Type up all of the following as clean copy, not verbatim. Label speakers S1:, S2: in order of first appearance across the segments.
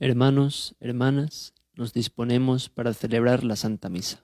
S1: Hermanos, hermanas, nos disponemos para celebrar la Santa Misa.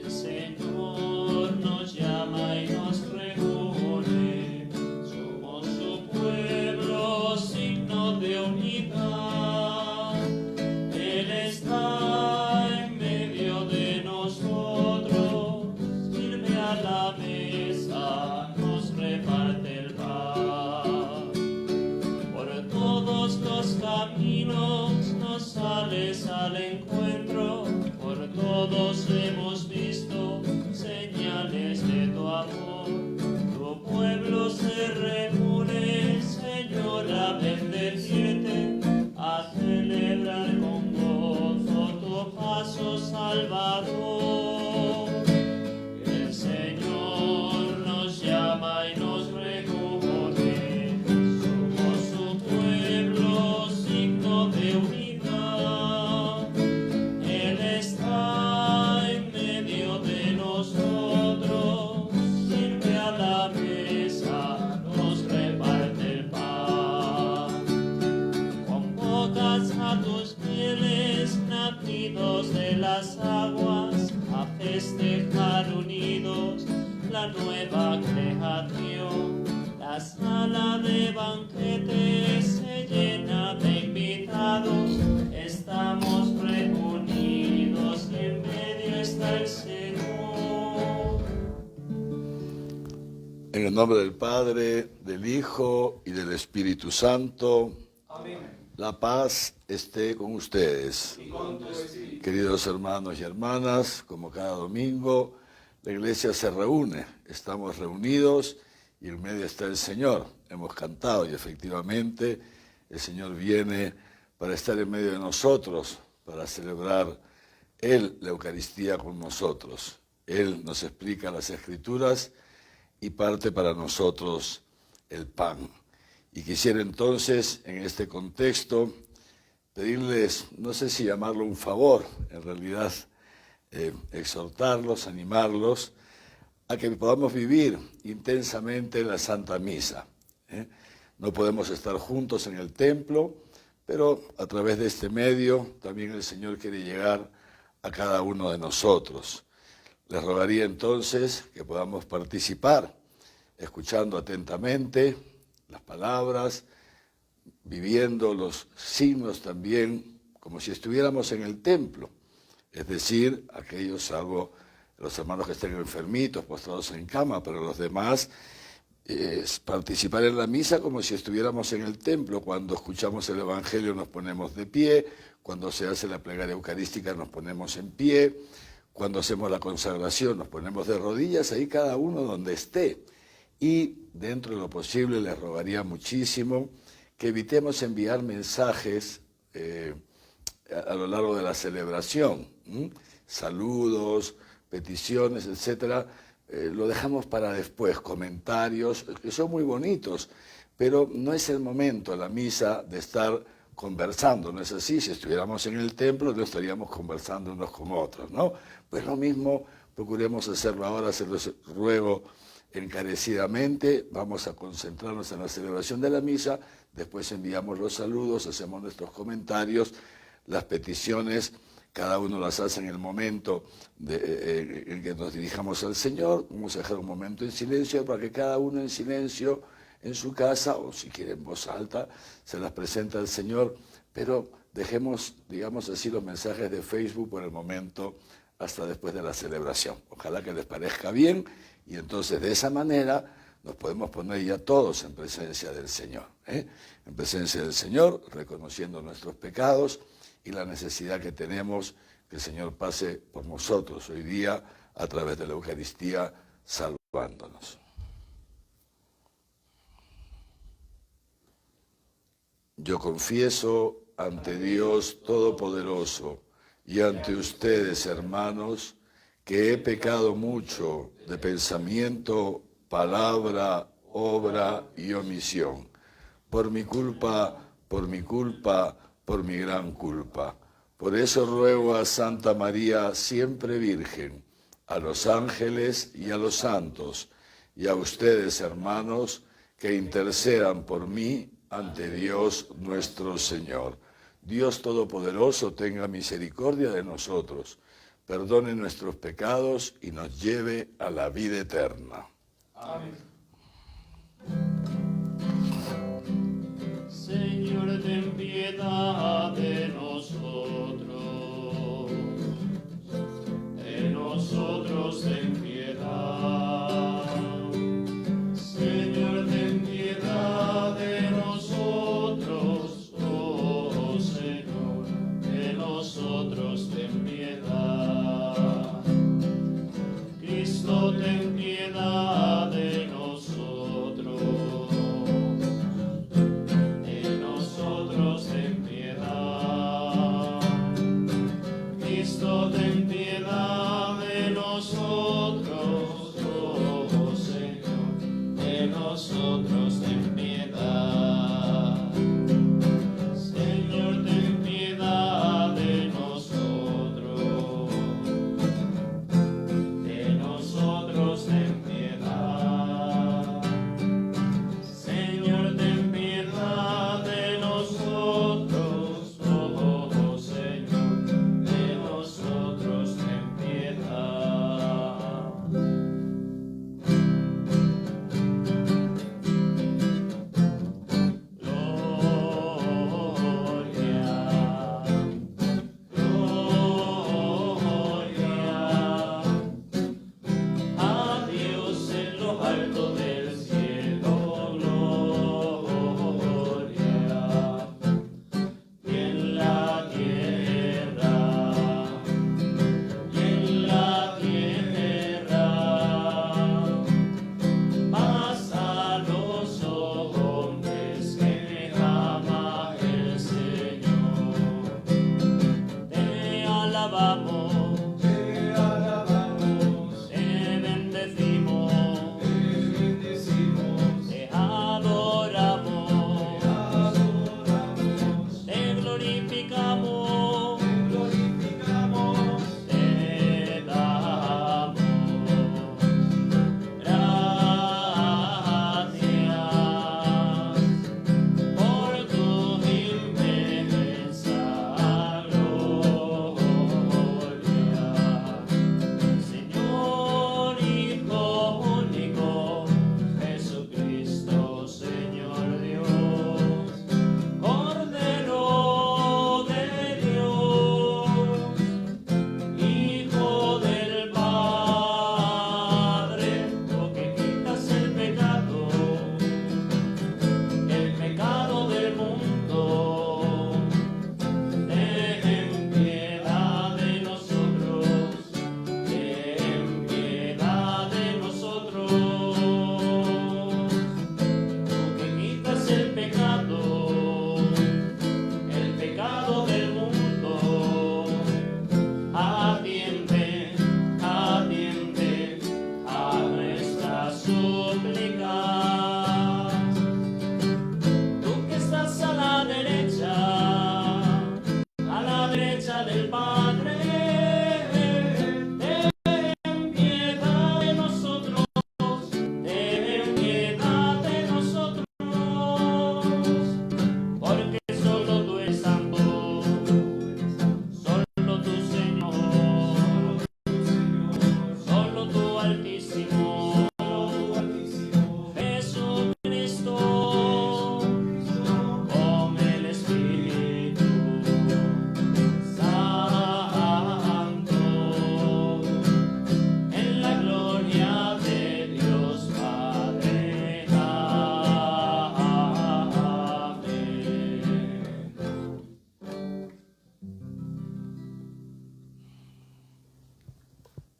S2: El Señor nos llama y nos reúne, somos su pueblo, signo de unidad. Él está en medio de nosotros, sirve a la mesa, nos reparte el pan. Por todos los caminos nos sales al encuentro. Salvador. El Señor nos llama y nos recoge, somos su pueblo, signo de unidad. Él está en medio de nosotros, sirve a la mesa, nos reparte el pan. Convocas a tus fieles nacidos de las aguas a festejar unidos la nueva creación. La sala de banquetes se llena de invitados, estamos reunidos y en medio está el Señor.
S3: En el nombre del Padre, del Hijo y del Espíritu Santo.
S2: Amén.
S3: La paz esté con ustedes.
S2: Y con tu espíritu.
S3: Queridos hermanos y hermanas, como cada domingo, la iglesia se reúne, estamos reunidos y en medio está el Señor. Hemos cantado y efectivamente el Señor viene para estar en medio de nosotros, para celebrar Él la Eucaristía con nosotros. Él nos explica las Escrituras y parte para nosotros el pan. Y quisiera entonces, en este contexto, pedirles, no sé si llamarlo un favor, en realidad exhortarlos, animarlos, a que podamos vivir intensamente la Santa Misa. No podemos estar juntos en el templo, pero a través de este medio también el Señor quiere llegar a cada uno de nosotros. Les rogaría entonces que podamos participar, escuchando atentamente las palabras, viviendo los signos también, como si estuviéramos en el templo. Es decir, aquellos, salvo los hermanos que estén enfermitos, postrados en cama, pero los demás, participar en la misa como si estuviéramos en el templo. Cuando escuchamos el Evangelio nos ponemos de pie, cuando se hace la plegaria eucarística nos ponemos en pie, cuando hacemos la consagración nos ponemos de rodillas, ahí cada uno donde esté. Y dentro de lo posible les rogaría muchísimo que evitemos enviar mensajes a lo largo de la celebración, saludos, peticiones, etcétera. Lo dejamos para después, comentarios, que son muy bonitos, pero no es el momento, la misa, de estar conversando, ¿no es así? Si estuviéramos en el templo no estaríamos conversando unos con otros, ¿no? Pues lo mismo procuremos hacerlo ahora, se los ruego encarecidamente. Vamos a concentrarnos en la celebración de la misa, después enviamos los saludos, hacemos nuestros comentarios, las peticiones, cada uno las hace en el momento en que nos dirijamos al Señor. Vamos a dejar un momento en silencio para que cada uno en silencio en su casa, o si quiere en voz alta, se las presenta al Señor, pero dejemos, digamos así, los mensajes de Facebook por el momento hasta después de la celebración. Ojalá que les parezca bien. Y entonces de esa manera nos podemos poner ya todos en presencia del Señor, en presencia del Señor, reconociendo nuestros pecados y la necesidad que tenemos que el Señor pase por nosotros hoy día a través de la Eucaristía, salvándonos. Yo confieso ante Dios Todopoderoso y ante ustedes, hermanos, que he pecado mucho de pensamiento, palabra, obra y omisión, por mi culpa, por mi gran culpa. Por eso ruego a Santa María, siempre Virgen, a los ángeles y a los santos, y a ustedes, hermanos, que intercedan por mí ante Dios nuestro Señor. Dios Todopoderoso tenga misericordia de nosotros, perdone nuestros pecados y nos lleve a la vida eterna.
S2: Amén. Señor, ten piedad de nosotros. De nosotros ten piedad. Señor, ten piedad de nosotros. Oh Señor, de nosotros ten piedad. Cristo, ten piedad de nosotros. De nosotros ten piedad.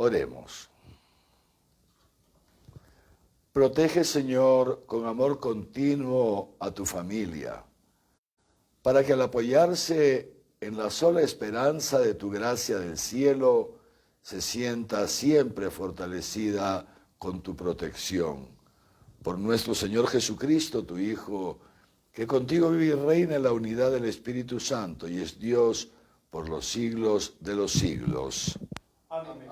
S3: Oremos. Protege, Señor, con amor continuo a tu familia, para que al apoyarse en la sola esperanza de tu gracia del cielo, se sienta siempre fortalecida con tu protección. Por nuestro Señor Jesucristo, tu Hijo, que contigo vive y reina en la unidad del Espíritu Santo y es Dios por los siglos de los siglos.
S2: Amén.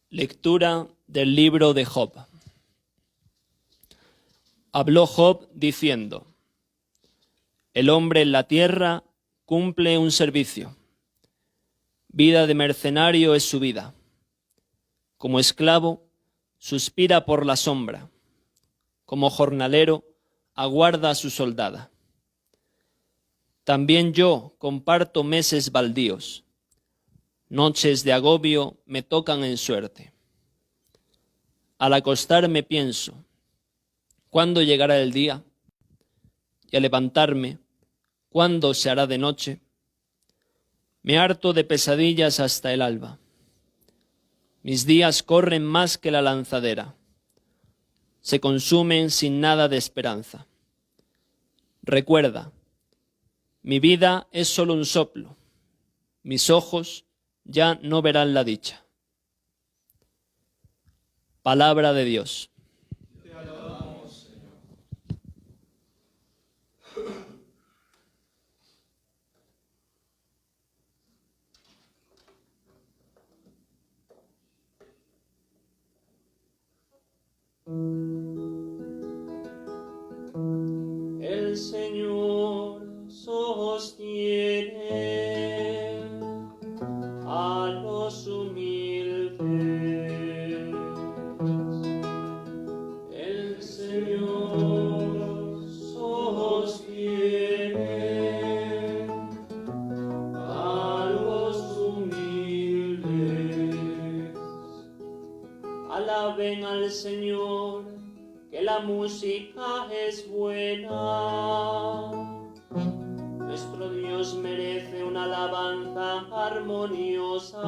S1: Lectura del libro de Job. Habló Job diciendo: el hombre en la tierra cumple un servicio. Vida de mercenario es su vida. Como esclavo, suspira por la sombra. Como jornalero, aguarda a su soldada. También yo comparto meses baldíos. Noches de agobio me tocan en suerte. Al acostarme pienso: ¿cuándo llegará el día? Y al levantarme, ¿cuándo se hará de noche? Me harto de pesadillas hasta el alba. Mis días corren más que la lanzadera. Se consumen sin nada de esperanza. Recuerda, mi vida es solo un soplo. Mis ojos ya no verán la dicha. Palabra de Dios.
S2: Te alabamos, Señor. El Señor sostiene a los humildes. El Señor sostiene a los humildes. Alaben al Señor, que la música es buena. Nuestro Dios merece una alabanza armoniosa.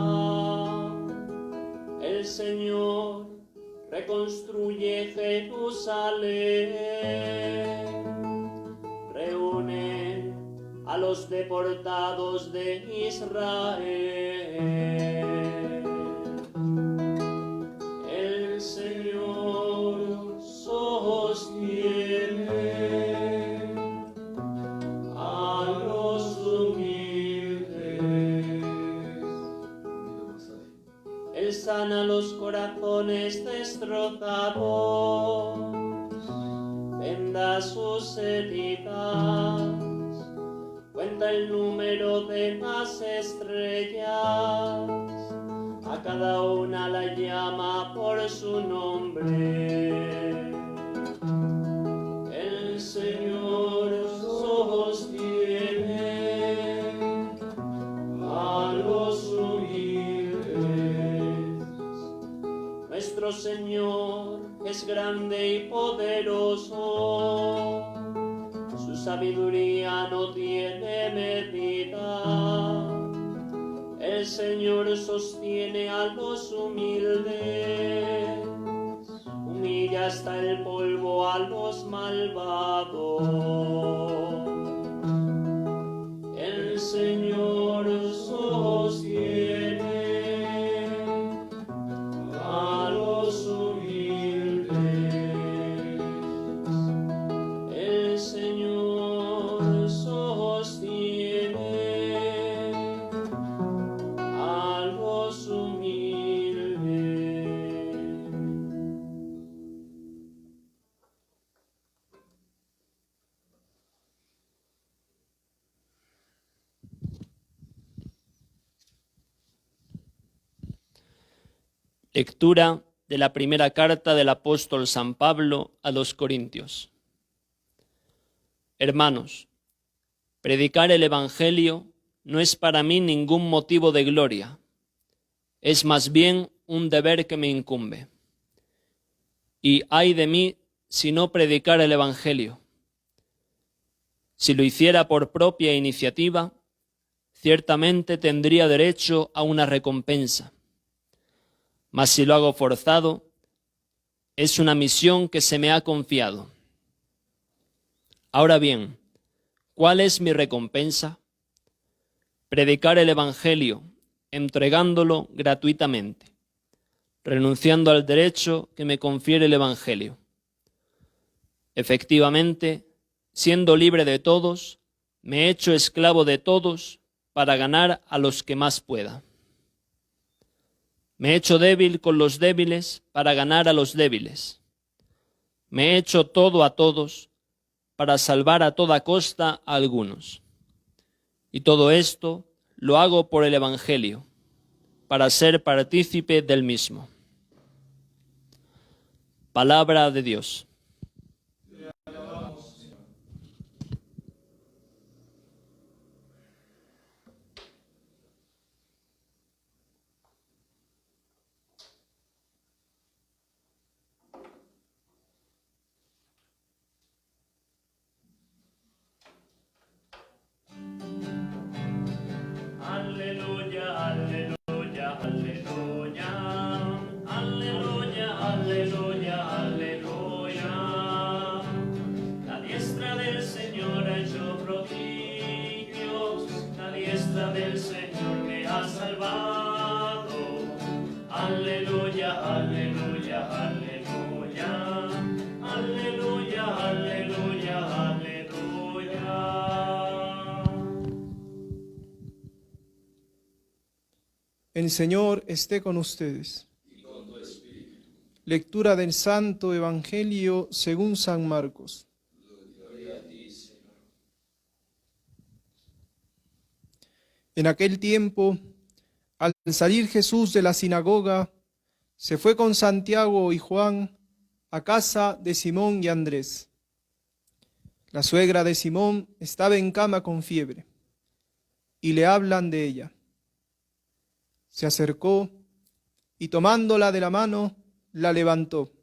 S2: El Señor reconstruye Jerusalén. Reúne a los deportados de Israel. El Señor sostiene a los humildes. Él sana los corazones destrozados, venda sus heridas, cuenta el número de las estrellas, a cada una la llama por su nombre. El Señor sostiene a los humildes. Nuestro Señor es grande y poderoso, su sabiduría no tiene medida. El Señor sostiene a los humildes, humilla hasta el polvo a los malvados. El Señor sostiene a los humildes. El Señor sostiene a los humildes.
S1: Lectura de la primera carta del apóstol San Pablo a los Corintios. Hermanos, Predicar el Evangelio no es para mí ningún motivo de gloria, es más bien un deber que me incumbe. Y ay de mí si no predicara el Evangelio. Si lo hiciera por propia iniciativa, ciertamente tendría derecho a una recompensa. Mas si lo hago forzado, es una misión que se me ha confiado. Ahora bien, ¿cuál es mi recompensa? Predicar el Evangelio, entregándolo gratuitamente, renunciando al derecho que me confiere el Evangelio. Efectivamente, siendo libre de todos, me he hecho esclavo de todos para ganar a los que más pueda. Me he hecho débil con los débiles para ganar a los débiles. Me he hecho todo a todos para salvar a toda costa a algunos. Y todo esto lo hago por el Evangelio, para ser partícipe del mismo. Palabra de Dios.
S2: Aleluya, aleluya, aleluya. Aleluya, aleluya, aleluya. La diestra del Señor ha hecho prodigios. La diestra del Señor me ha salvado. Aleluya, aleluya, aleluya. Aleluya, aleluya, aleluya.
S4: El Señor esté con ustedes. Lectura del Santo Evangelio según San Marcos. En aquel tiempo, al salir Jesús de la sinagoga, se fue con Santiago y Juan a casa de Simón y Andrés. La suegra de Simón estaba en cama con fiebre, y le hablan de ella. Se acercó y tomándola de la mano, la levantó.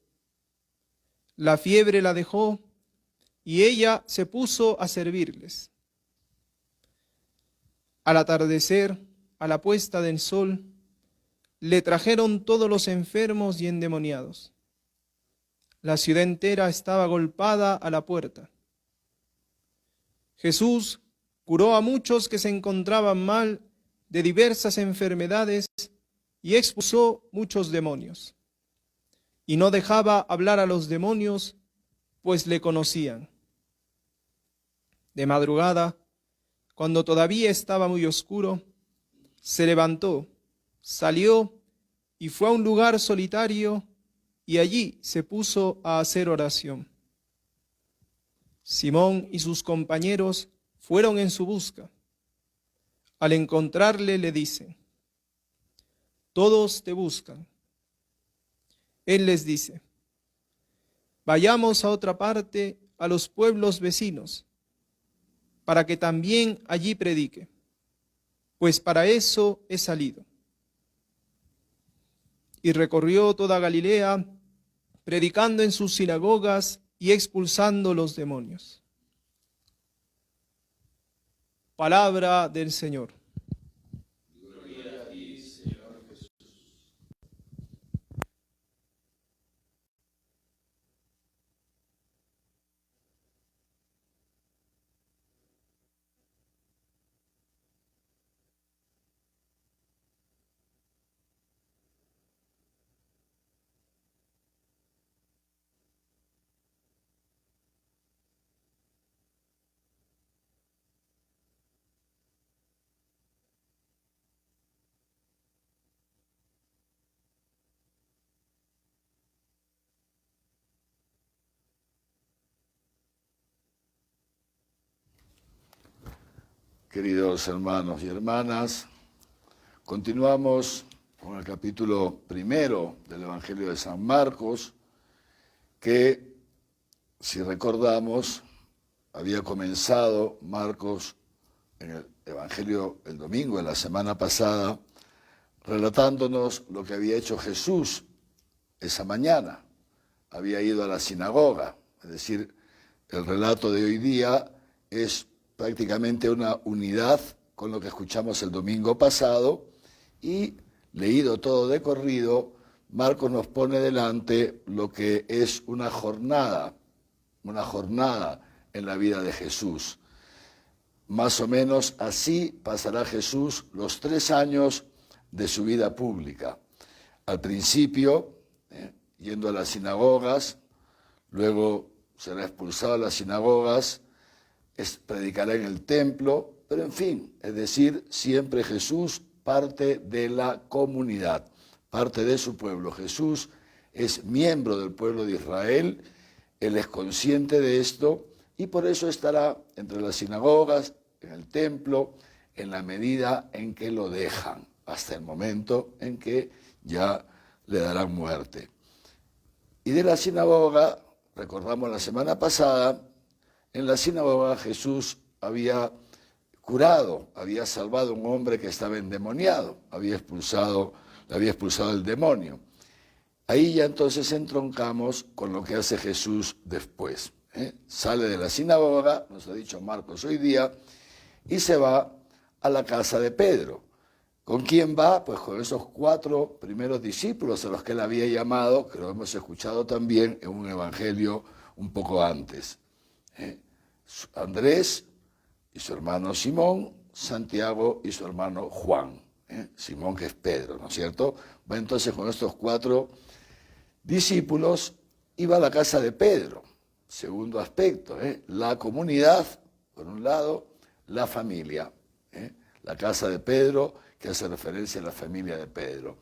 S4: La fiebre la dejó y ella se puso a servirles. Al atardecer, a la puesta del sol, le trajeron todos los enfermos y endemoniados. La ciudad entera estaba agolpada a la puerta. Jesús curó a muchos que se encontraban mal de diversas enfermedades y expulsó muchos demonios. Y no dejaba hablar a los demonios, pues le conocían. De madrugada, cuando todavía estaba muy oscuro, se levantó, salió y fue a un lugar solitario y allí se puso a hacer oración. Simón y sus compañeros fueron en su busca. Al encontrarle le dicen: todos te buscan. Él les dice: vayamos a otra parte, a los pueblos vecinos, para que también allí predique, pues para eso he salido. Y recorrió toda Galilea, predicando en sus sinagogas y expulsando los demonios. Palabra del Señor.
S3: Gloria a ti, Señor Jesús. Queridos hermanos y hermanas, continuamos con el capítulo primero del Evangelio de San Marcos, que, si recordamos, había comenzado Marcos en el Evangelio el domingo, en la semana pasada, relatándonos lo que había hecho Jesús esa mañana. Había ido a la sinagoga, es decir, el relato de hoy día es prácticamente una unidad con lo que escuchamos el domingo pasado y, leído todo de corrido, Marcos nos pone delante lo que es una jornada en la vida de Jesús. Más o menos así pasará Jesús los 3 años de su vida pública. Al principio, yendo a las sinagogas, luego será expulsado de las sinagogas, predicará en el templo, pero en fin, es decir, siempre Jesús parte de la comunidad, parte de su pueblo. Jesús es miembro del pueblo de Israel, él es consciente de esto y por eso estará entre las sinagogas, en el templo, en la medida en que lo dejan, hasta el momento en que ya le darán muerte. Y de la sinagoga, recordamos la semana pasada, en la sinagoga Jesús había curado, había salvado a un hombre que estaba endemoniado, le había expulsado el demonio. Ahí ya entonces entroncamos con lo que hace Jesús después. Sale de la sinagoga, nos ha dicho Marcos hoy día, y se va a la casa de Pedro. ¿Con quién va? Pues con esos 4 primeros discípulos a los que él había llamado, que lo hemos escuchado también en un evangelio un poco antes. Andrés y su hermano Simón, Santiago y su hermano Juan. Simón, que es Pedro, ¿no es cierto? Va entonces con estos 4 discípulos y va a la casa de Pedro. Segundo aspecto, la comunidad, por un lado, la familia. La casa de Pedro, que hace referencia a la familia de Pedro.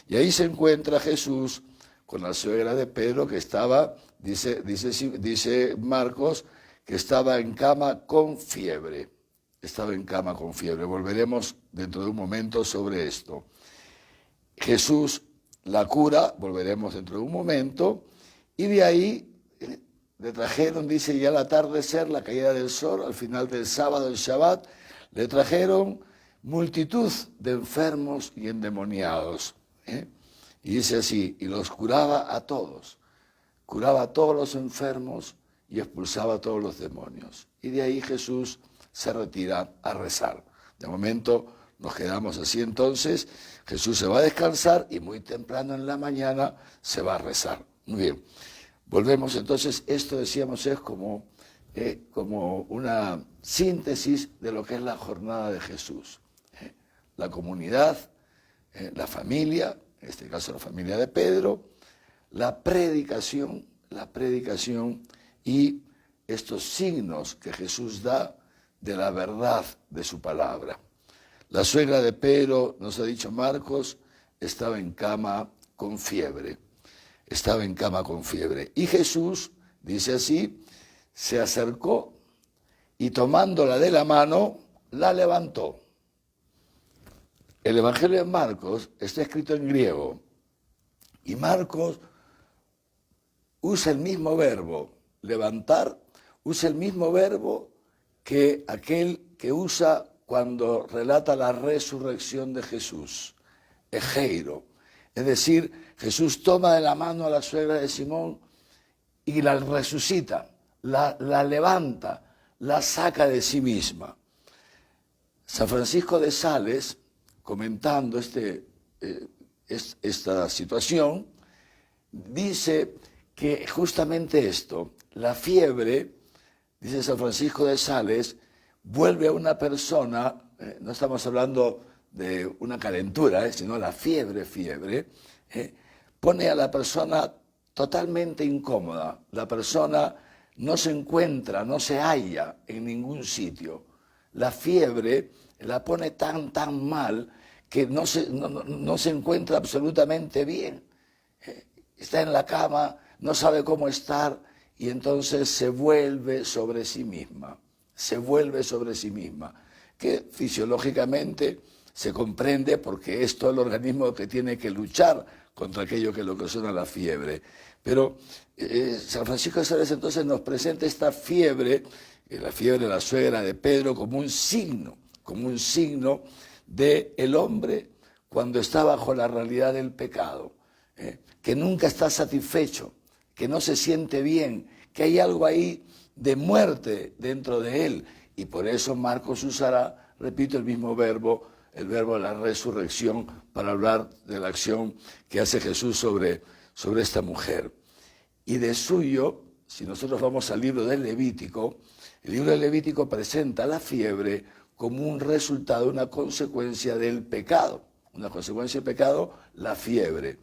S3: Y ahí se encuentra Jesús con la suegra de Pedro, que estaba, dice Marcos, que estaba en cama con fiebre. Estaba en cama con fiebre. Volveremos dentro de un momento sobre esto. Jesús la cura, volveremos dentro de un momento, y de ahí le trajeron, dice, ya al atardecer, la caída del sol, al final del sábado, el Shabbat, le trajeron multitud de enfermos y endemoniados. Y dice así, y los curaba a todos los enfermos y expulsaba a todos los demonios. Y de ahí Jesús se retira a rezar. De momento nos quedamos así entonces, Jesús se va a descansar y muy temprano en la mañana se va a rezar. Muy bien, volvemos entonces, esto decíamos es como una síntesis de lo que es la jornada de Jesús. La comunidad, la familia, en este caso la familia de Pedro, la predicación y estos signos que Jesús da de la verdad de su palabra. La suegra de Pedro, nos ha dicho Marcos, estaba en cama con fiebre. Y Jesús, dice así, se acercó y tomándola de la mano, la levantó. El Evangelio de Marcos está escrito en griego y Marcos usa el mismo verbo, levantar, usa el mismo verbo que aquel que usa cuando relata la resurrección de Jesús, egeiro. Es decir, Jesús toma de la mano a la suegra de Simón y la resucita, la levanta, la saca de sí misma. San Francisco de Sales, comentando esta situación, dice que justamente esto, la fiebre, dice San Francisco de Sales, vuelve a una persona, no estamos hablando de una calentura, sino la fiebre, pone a la persona totalmente incómoda. La persona no se encuentra, no se halla en ningún sitio. La fiebre la pone tan mal que no se encuentra absolutamente bien. Está en la cama, no sabe cómo estar y entonces se vuelve sobre sí misma. Que fisiológicamente se comprende porque es todo el organismo que tiene que luchar contra aquello que le ocasiona la fiebre. Pero San Francisco de Sales entonces nos presenta esta fiebre la fiebre de la suegra de Pedro como un signo de el hombre cuando está bajo la realidad del pecado, que nunca está satisfecho, que no se siente bien, que hay algo ahí de muerte dentro de él. Y por eso Marcos usará, repito, el mismo verbo, el verbo de la resurrección, para hablar de la acción que hace Jesús sobre esta mujer. Y de suyo, si nosotros vamos al libro del Levítico, el libro del Levítico presenta la fiebre como un resultado, una consecuencia del pecado. Una consecuencia del pecado, la fiebre.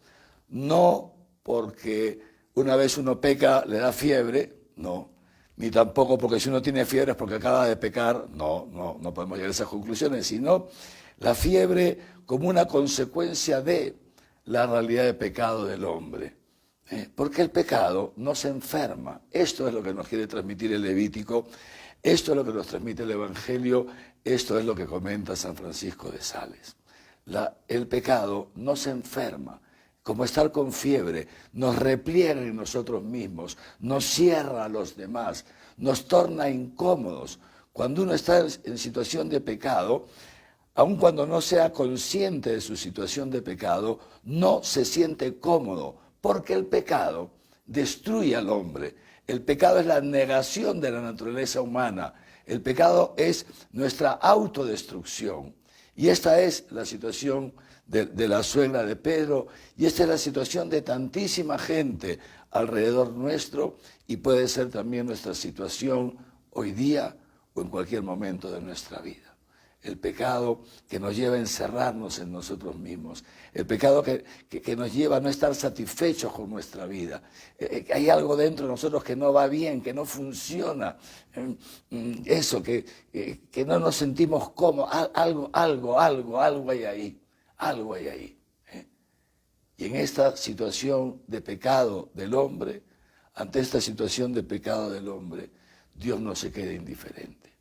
S3: No porque una vez uno peca le da fiebre, no. Ni tampoco porque si uno tiene fiebre es porque acaba de pecar, no podemos llegar a esas conclusiones, sino la fiebre como una consecuencia de la realidad de pecado del hombre. Porque el pecado no se enferma. Esto es lo que nos quiere transmitir el Levítico, esto es lo que nos transmite el Evangelio, esto es lo que comenta San Francisco de Sales. El pecado no se enferma, como estar con fiebre, nos repliega en nosotros mismos, nos cierra a los demás, nos torna incómodos. Cuando uno está en situación de pecado, aun cuando no sea consciente de su situación de pecado, no se siente cómodo, porque el pecado destruye al hombre. El pecado es la negación de la naturaleza humana. El pecado es nuestra autodestrucción. Y esta es la situación de la suegra de Pedro, y esta es la situación de tantísima gente alrededor nuestro, y puede ser también nuestra situación hoy día o en cualquier momento de nuestra vida. El pecado que nos lleva a encerrarnos en nosotros mismos, el pecado que nos lleva a no estar satisfechos con nuestra vida. Hay algo dentro de nosotros que no va bien, que no funciona, eso, que no nos sentimos cómodos, algo hay ahí, algo hay ahí. Y en esta situación de pecado del hombre, ante esta situación de pecado del hombre, Dios no se queda indiferente.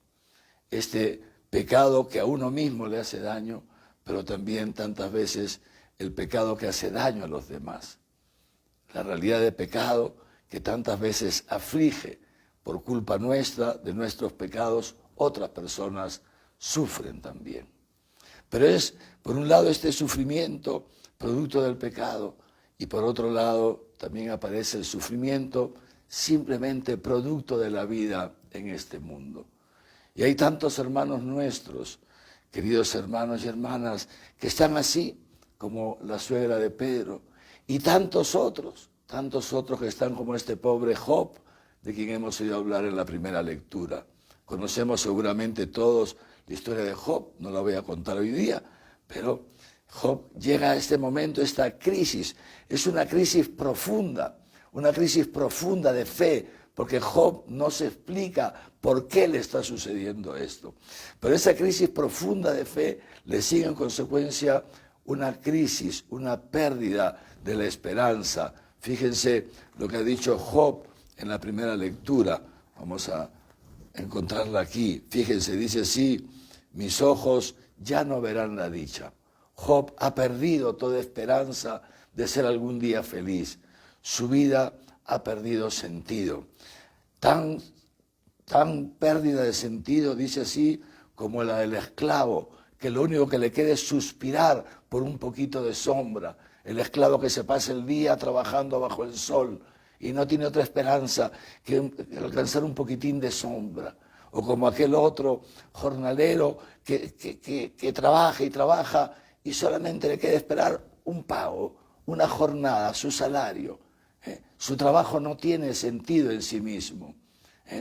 S3: Este pecado que a uno mismo le hace daño, pero también tantas veces el pecado que hace daño a los demás. La realidad de pecado que tantas veces aflige por culpa nuestra, de nuestros pecados, otras personas sufren también. Pero es, por un lado, este sufrimiento producto del pecado, y por otro lado también aparece el sufrimiento simplemente producto de la vida en este mundo. Y hay tantos hermanos nuestros, queridos hermanos y hermanas, que están así, como la suegra de Pedro, y tantos otros que están como este pobre Job, de quien hemos oído hablar en la primera lectura. Conocemos seguramente todos la historia de Job, no la voy a contar hoy día, pero Job llega a este momento, esta crisis, es una crisis profunda de fe, porque Job no se explica por qué le está sucediendo esto. Pero esa crisis profunda de fe le sigue en consecuencia una crisis, una pérdida de la esperanza. Fíjense lo que ha dicho Job en la primera lectura. Vamos a encontrarla aquí. Fíjense, dice así: mis ojos ya no verán la dicha. Job ha perdido toda esperanza de ser algún día feliz. Su vida ha perdido sentido. Tan pérdida de sentido, dice así, como la del esclavo, que lo único que le queda es suspirar por un poquito de sombra. El esclavo que se pasa el día trabajando bajo el sol y no tiene otra esperanza que alcanzar un poquitín de sombra. O como aquel otro jornalero que trabaja y trabaja y solamente le queda esperar un pago, una jornada, su salario. Su trabajo no tiene sentido en sí mismo,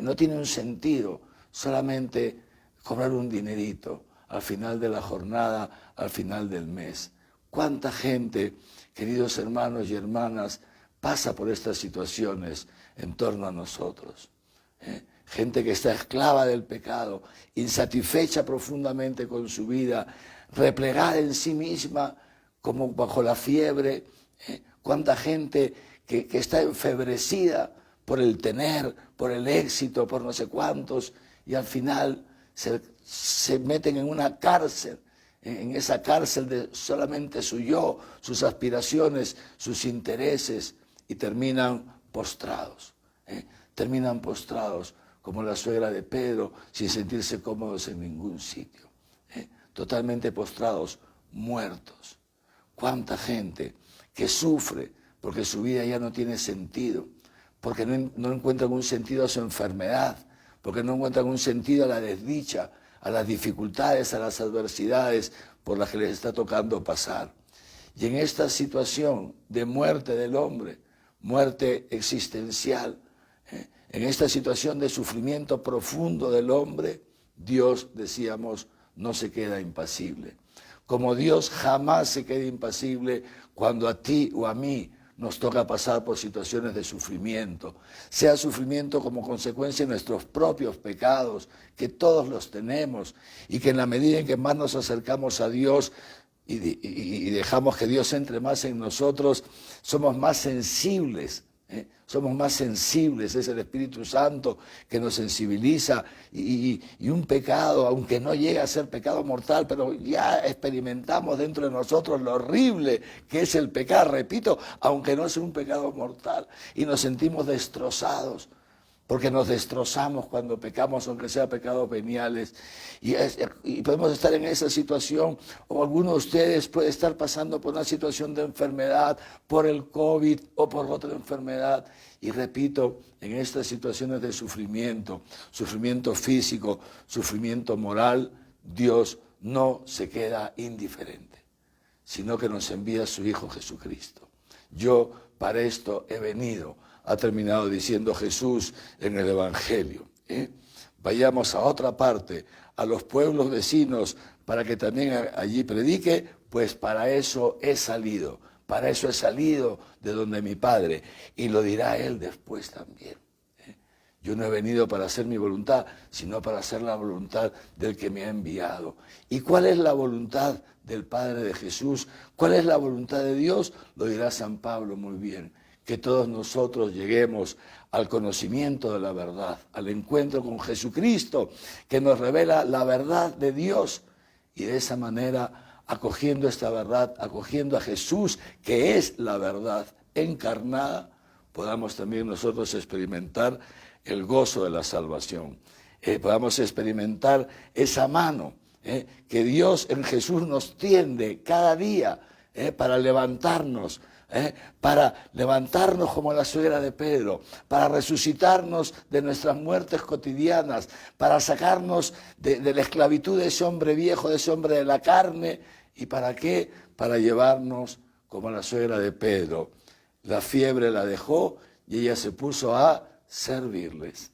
S3: no tiene un sentido, solamente cobrar un dinerito al final de la jornada, al final del mes. ¿Cuánta gente, queridos hermanos y hermanas, pasa por estas situaciones en torno a nosotros? Gente que está esclava del pecado, insatisfecha profundamente con su vida, replegada en sí misma como bajo la fiebre. ¿Cuánta gente que está enfebrecida por el tener, por el éxito, por no sé cuántos, y al final se meten en una cárcel, en esa cárcel de solamente su yo, sus aspiraciones, sus intereses, y terminan postrados como la suegra de Pedro, sin sentirse cómodos en ningún sitio, totalmente postrados, muertos. ¿Cuánta gente que sufre porque su vida ya no tiene sentido, porque no encuentran un sentido a su enfermedad, porque no encuentran un sentido a la desdicha, a las dificultades, a las adversidades por las que les está tocando pasar? Y en esta situación de muerte del hombre, muerte existencial, en esta situación de sufrimiento profundo del hombre, Dios, decíamos, no se queda impasible. Como Dios jamás se queda impasible cuando a ti o a mí nos toca pasar por situaciones de sufrimiento, sea sufrimiento como consecuencia de nuestros propios pecados, que todos los tenemos, y que en la medida en que más nos acercamos a Dios y dejamos que Dios entre más en nosotros, somos más sensibles. Somos más sensibles, es el Espíritu Santo que nos sensibiliza y un pecado, aunque no llegue a ser pecado mortal, pero ya experimentamos dentro de nosotros lo horrible que es el pecado, repito, aunque no sea un pecado mortal, y nos sentimos destrozados, porque nos destrozamos cuando pecamos, aunque sea pecados veniales, y podemos estar en esa situación, o alguno de ustedes puede estar pasando por una situación de enfermedad, por el COVID o por otra enfermedad, y repito, en estas situaciones de sufrimiento, sufrimiento físico, sufrimiento moral, Dios no se queda indiferente, sino que nos envía a su Hijo Jesucristo. Yo para esto he venido, ha terminado diciendo Jesús en el Evangelio. Vayamos a otra parte, a los pueblos vecinos, para que también allí predique, pues para eso he salido de donde mi Padre, y lo dirá Él después también. Yo no he venido para hacer mi voluntad, sino para hacer la voluntad del que me ha enviado. ¿Y cuál es la voluntad del Padre de Jesús? ¿Cuál es la voluntad de Dios? Lo dirá San Pablo muy bien. Que todos nosotros lleguemos al conocimiento de la verdad, al encuentro con Jesucristo, que nos revela la verdad de Dios, y de esa manera, acogiendo esta verdad, acogiendo a Jesús, que es la verdad encarnada, podamos también nosotros experimentar el gozo de la salvación, podamos experimentar esa mano que Dios en Jesús nos tiende cada día para levantarnos, como la suegra de Pedro, para resucitarnos de nuestras muertes cotidianas, para sacarnos de la esclavitud de ese hombre viejo, de ese hombre de la carne. ¿Y para qué? Para llevarnos como la suegra de Pedro. La fiebre la dejó y ella se puso a servirles.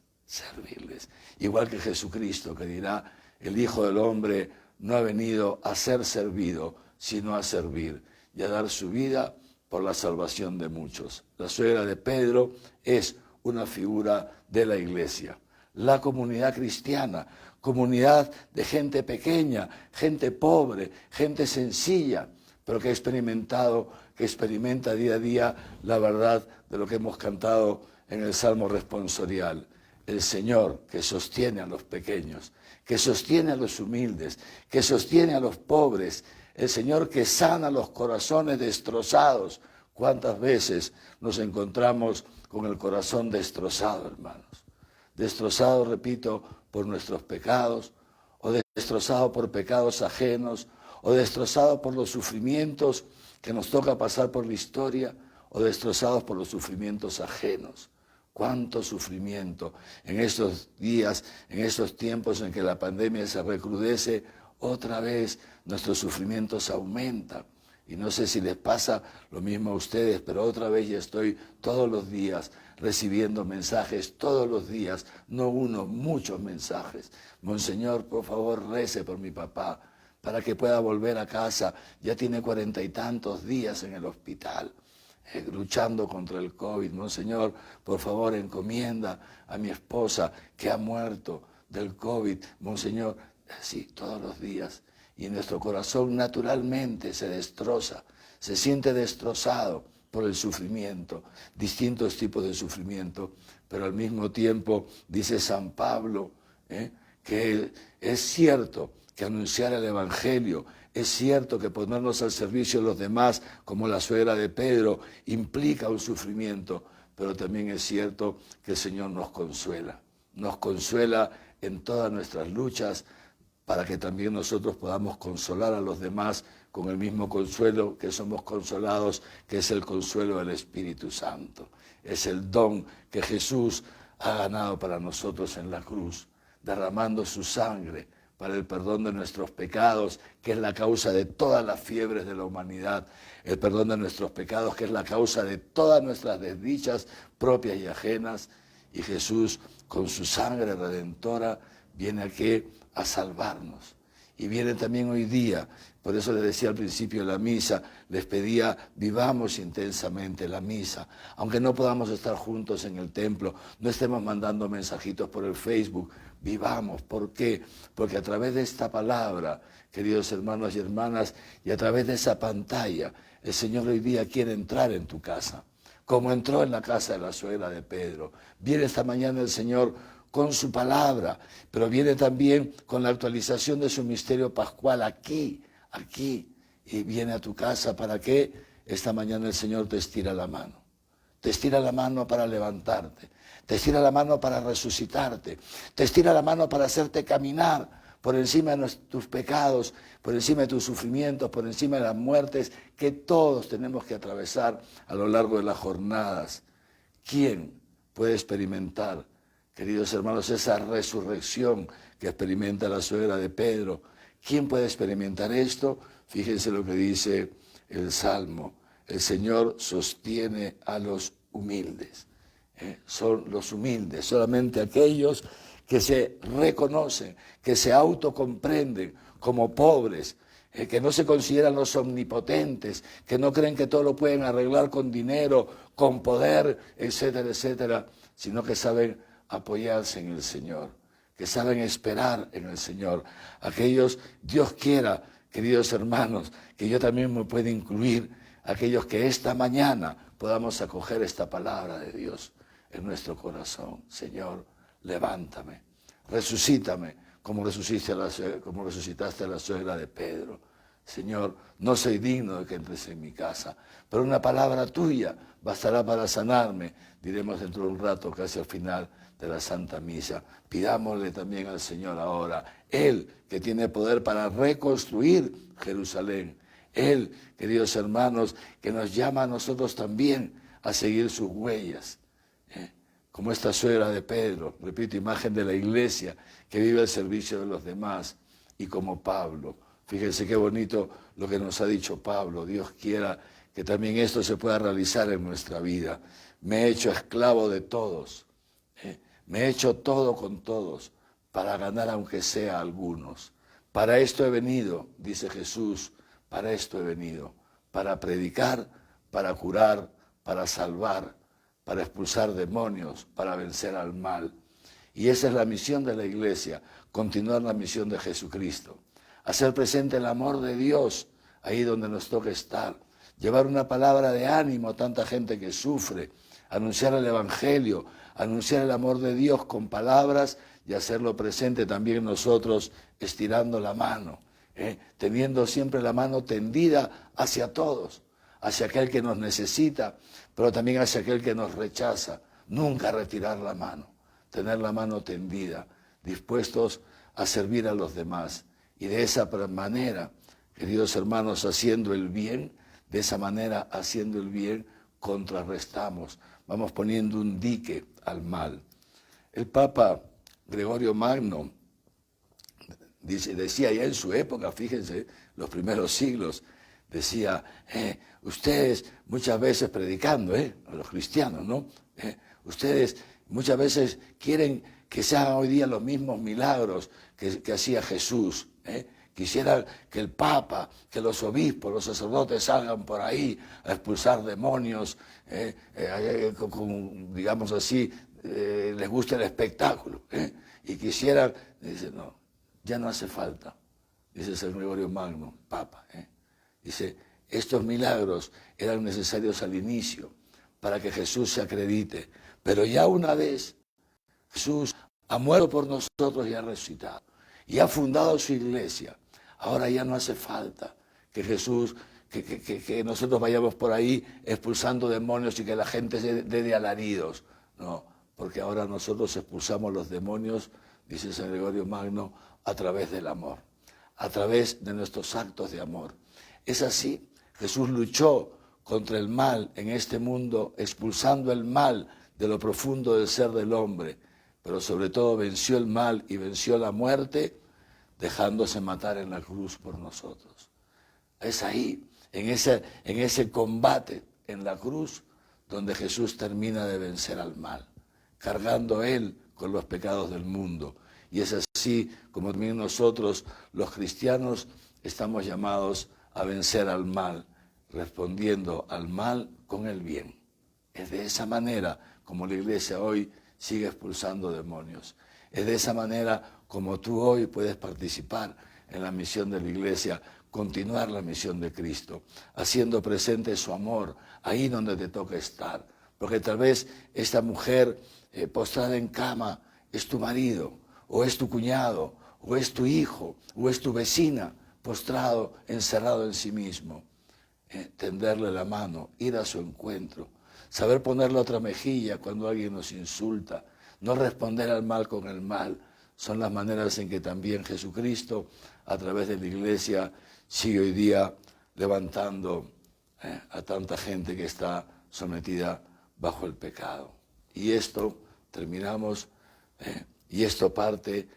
S3: Igual que Jesucristo, que dirá, el Hijo del Hombre no ha venido a ser servido, sino a servir y a dar su vida por la salvación de muchos. La suegra de Pedro es una figura de la Iglesia. La comunidad cristiana, comunidad de gente pequeña, gente pobre, gente sencilla, pero que experimenta día a día la verdad de lo que hemos cantado en el Salmo responsorial. El Señor que sostiene a los pequeños, que sostiene a los humildes, que sostiene a los pobres, el Señor que sana los corazones destrozados. ¿Cuántas veces nos encontramos con el corazón destrozado, hermanos? Destrozado, repito, por nuestros pecados, o destrozado por pecados ajenos, o destrozado por los sufrimientos que nos toca pasar por la historia, o destrozados por los sufrimientos ajenos. Cuánto sufrimiento en estos días, en estos tiempos en que la pandemia se recrudece, otra vez nuestros sufrimientos aumentan. Y no sé si les pasa lo mismo a ustedes, pero otra vez ya estoy todos los días recibiendo mensajes, todos los días, no uno, muchos mensajes. Monseñor, por favor, rece por mi papá, para que pueda volver a casa. Ya tiene 40 y tantos días en el hospital, luchando contra el COVID. Monseñor, por favor, encomienda a mi esposa que ha muerto del COVID. Monseñor, sí, todos los días. Y nuestro corazón naturalmente se destroza, se siente destrozado por el sufrimiento, distintos tipos de sufrimiento, pero al mismo tiempo, dice San Pablo, que es cierto que anunciar el Evangelio, es cierto que ponernos al servicio de los demás, como la suegra de Pedro, implica un sufrimiento, pero también es cierto que el Señor nos consuela. nos consuela en todas nuestras luchas, para que también nosotros podamos consolar a los demás con el mismo consuelo que somos consolados, que es el consuelo del Espíritu Santo. Es el don que Jesús ha ganado para nosotros en la cruz, derramando su sangre para el perdón de nuestros pecados, que es la causa de todas las fiebres de la humanidad, el perdón de nuestros pecados, que es la causa de todas nuestras desdichas propias y ajenas, y Jesús, con su sangre redentora, viene aquí a salvarnos. Y viene también hoy día, por eso les decía al principio de la misa, les pedía, vivamos intensamente la misa. Aunque no podamos estar juntos en el templo, no estemos mandando mensajitos por el Facebook, vivamos. ¿Por qué? Porque a través de esta palabra, queridos hermanos y hermanas, y a través de esa pantalla, el Señor hoy día quiere entrar en tu casa, como entró en la casa de la suegra de Pedro. Viene esta mañana el Señor con su palabra, pero viene también con la actualización de su misterio pascual aquí, y viene a tu casa. ¿Para qué? Esta mañana el Señor te estira la mano. Te estira la mano para levantarte, te estira la mano para resucitarte, te estira la mano para hacerte caminar por encima de tus pecados, por encima de tus sufrimientos, por encima de las muertes que todos tenemos que atravesar a lo largo de las jornadas. ¿Quién puede experimentar, queridos hermanos, esa resurrección que experimenta la suegra de Pedro? ¿Quién puede experimentar esto? Fíjense lo que dice el Salmo. El Señor sostiene a los humildes. Son los humildes, solamente aquellos que se reconocen, que se autocomprenden como pobres, que no se consideran los omnipotentes, que no creen que todo lo pueden arreglar con dinero, con poder, etcétera, etcétera, sino que saben apoyarse en el Señor, que saben esperar en el Señor. Aquellos, Dios quiera, queridos hermanos, que yo también me pueda incluir, aquellos que esta mañana podamos acoger esta palabra de Dios en nuestro corazón. Señor, levántame, resucítame, como resucitaste a la suegra de Pedro. Señor, no soy digno de que entres en mi casa, pero una palabra tuya bastará para sanarme, diremos dentro de un rato, casi al final de la Santa Misa. Pidámosle también al Señor ahora, Él que tiene poder para reconstruir Jerusalén, Él, queridos hermanos, que nos llama a nosotros también a seguir sus huellas, como esta suegra de Pedro, repito, imagen de la iglesia que vive al servicio de los demás, y como Pablo. Fíjense qué bonito lo que nos ha dicho Pablo. Dios quiera que también esto se pueda realizar en nuestra vida. Me he hecho esclavo de todos, me he hecho todo con todos, para ganar aunque sea a algunos. Para esto he venido, dice Jesús, para esto he venido, para predicar, para curar, para salvar, para expulsar demonios, para vencer al mal. Y esa es la misión de la iglesia, continuar la misión de Jesucristo. Hacer presente el amor de Dios ahí donde nos toque estar. Llevar una palabra de ánimo a tanta gente que sufre. Anunciar el Evangelio, anunciar el amor de Dios con palabras y hacerlo presente también nosotros estirando la mano, teniendo siempre la mano tendida hacia todos, hacia aquel que nos necesita, pero también hacia aquel que nos rechaza. Nunca retirar la mano, tener la mano tendida, dispuestos a servir a los demás. Y de esa manera, queridos hermanos, haciendo el bien, de esa manera, haciendo el bien, contrarrestamos, vamos poniendo un dique al mal. El Papa Gregorio Magno decía ya en su época, fíjense, los primeros siglos, decía, ustedes muchas veces predicando, a los cristianos, ¿no? Ustedes muchas veces quieren que se hagan hoy día los mismos milagros que hacía Jesús. Quisieran que el Papa, que los obispos, los sacerdotes salgan por ahí a expulsar demonios, digamos así, les gusta el espectáculo, y quisieran, dice, no, ya no hace falta, dice San Gregorio Magno, Papa, dice, estos milagros eran necesarios al inicio para que Jesús se acredite, pero ya una vez Jesús ha muerto por nosotros y ha resucitado, y ha fundado su iglesia. Ahora ya no hace falta que Jesús, que nosotros vayamos por ahí expulsando demonios y que la gente se dé de alaridos. No, porque ahora nosotros expulsamos los demonios, dice San Gregorio Magno, a través del amor, a través de nuestros actos de amor. Es así, Jesús luchó contra el mal en este mundo, expulsando el mal de lo profundo del ser del hombre, pero sobre todo venció el mal y venció la muerte, dejándose matar en la cruz por nosotros. Es ahí, en ese combate en la cruz, donde Jesús termina de vencer al mal, cargando Él con los pecados del mundo. Y es así como también nosotros, los cristianos, estamos llamados a vencer al mal, respondiendo al mal con el bien. Es de esa manera como la Iglesia hoy sigue expulsando demonios. Es de esa manera como tú hoy puedes participar en la misión de la Iglesia, continuar la misión de Cristo, haciendo presente su amor ahí donde te toca estar. Porque tal vez esta mujer postrada en cama es tu marido, o es tu cuñado, o es tu hijo, o es tu vecina, postrado, encerrado en sí mismo. Tenderle la mano, ir a su encuentro, saber ponerle otra mejilla cuando alguien nos insulta, no responder al mal con el mal, son las maneras en que también Jesucristo, a través de la Iglesia, sigue hoy día levantando a tanta gente que está sometida bajo el pecado. Y esto, terminamos, y esto parte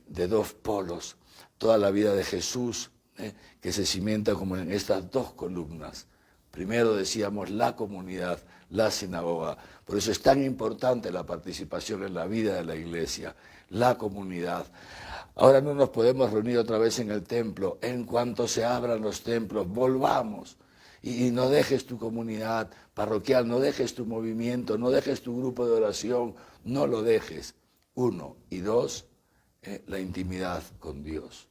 S3: de dos polos, toda la vida de Jesús, que se cimienta como en estas dos columnas. Primero decíamos la comunidad, la sinagoga. Por eso es tan importante la participación en la vida de la Iglesia, la comunidad. Ahora no nos podemos reunir otra vez en el templo. En cuanto se abran los templos, volvamos. Y no dejes tu comunidad parroquial, no dejes tu movimiento, no dejes tu grupo de oración, no lo dejes. 1 y 2, la intimidad con Dios.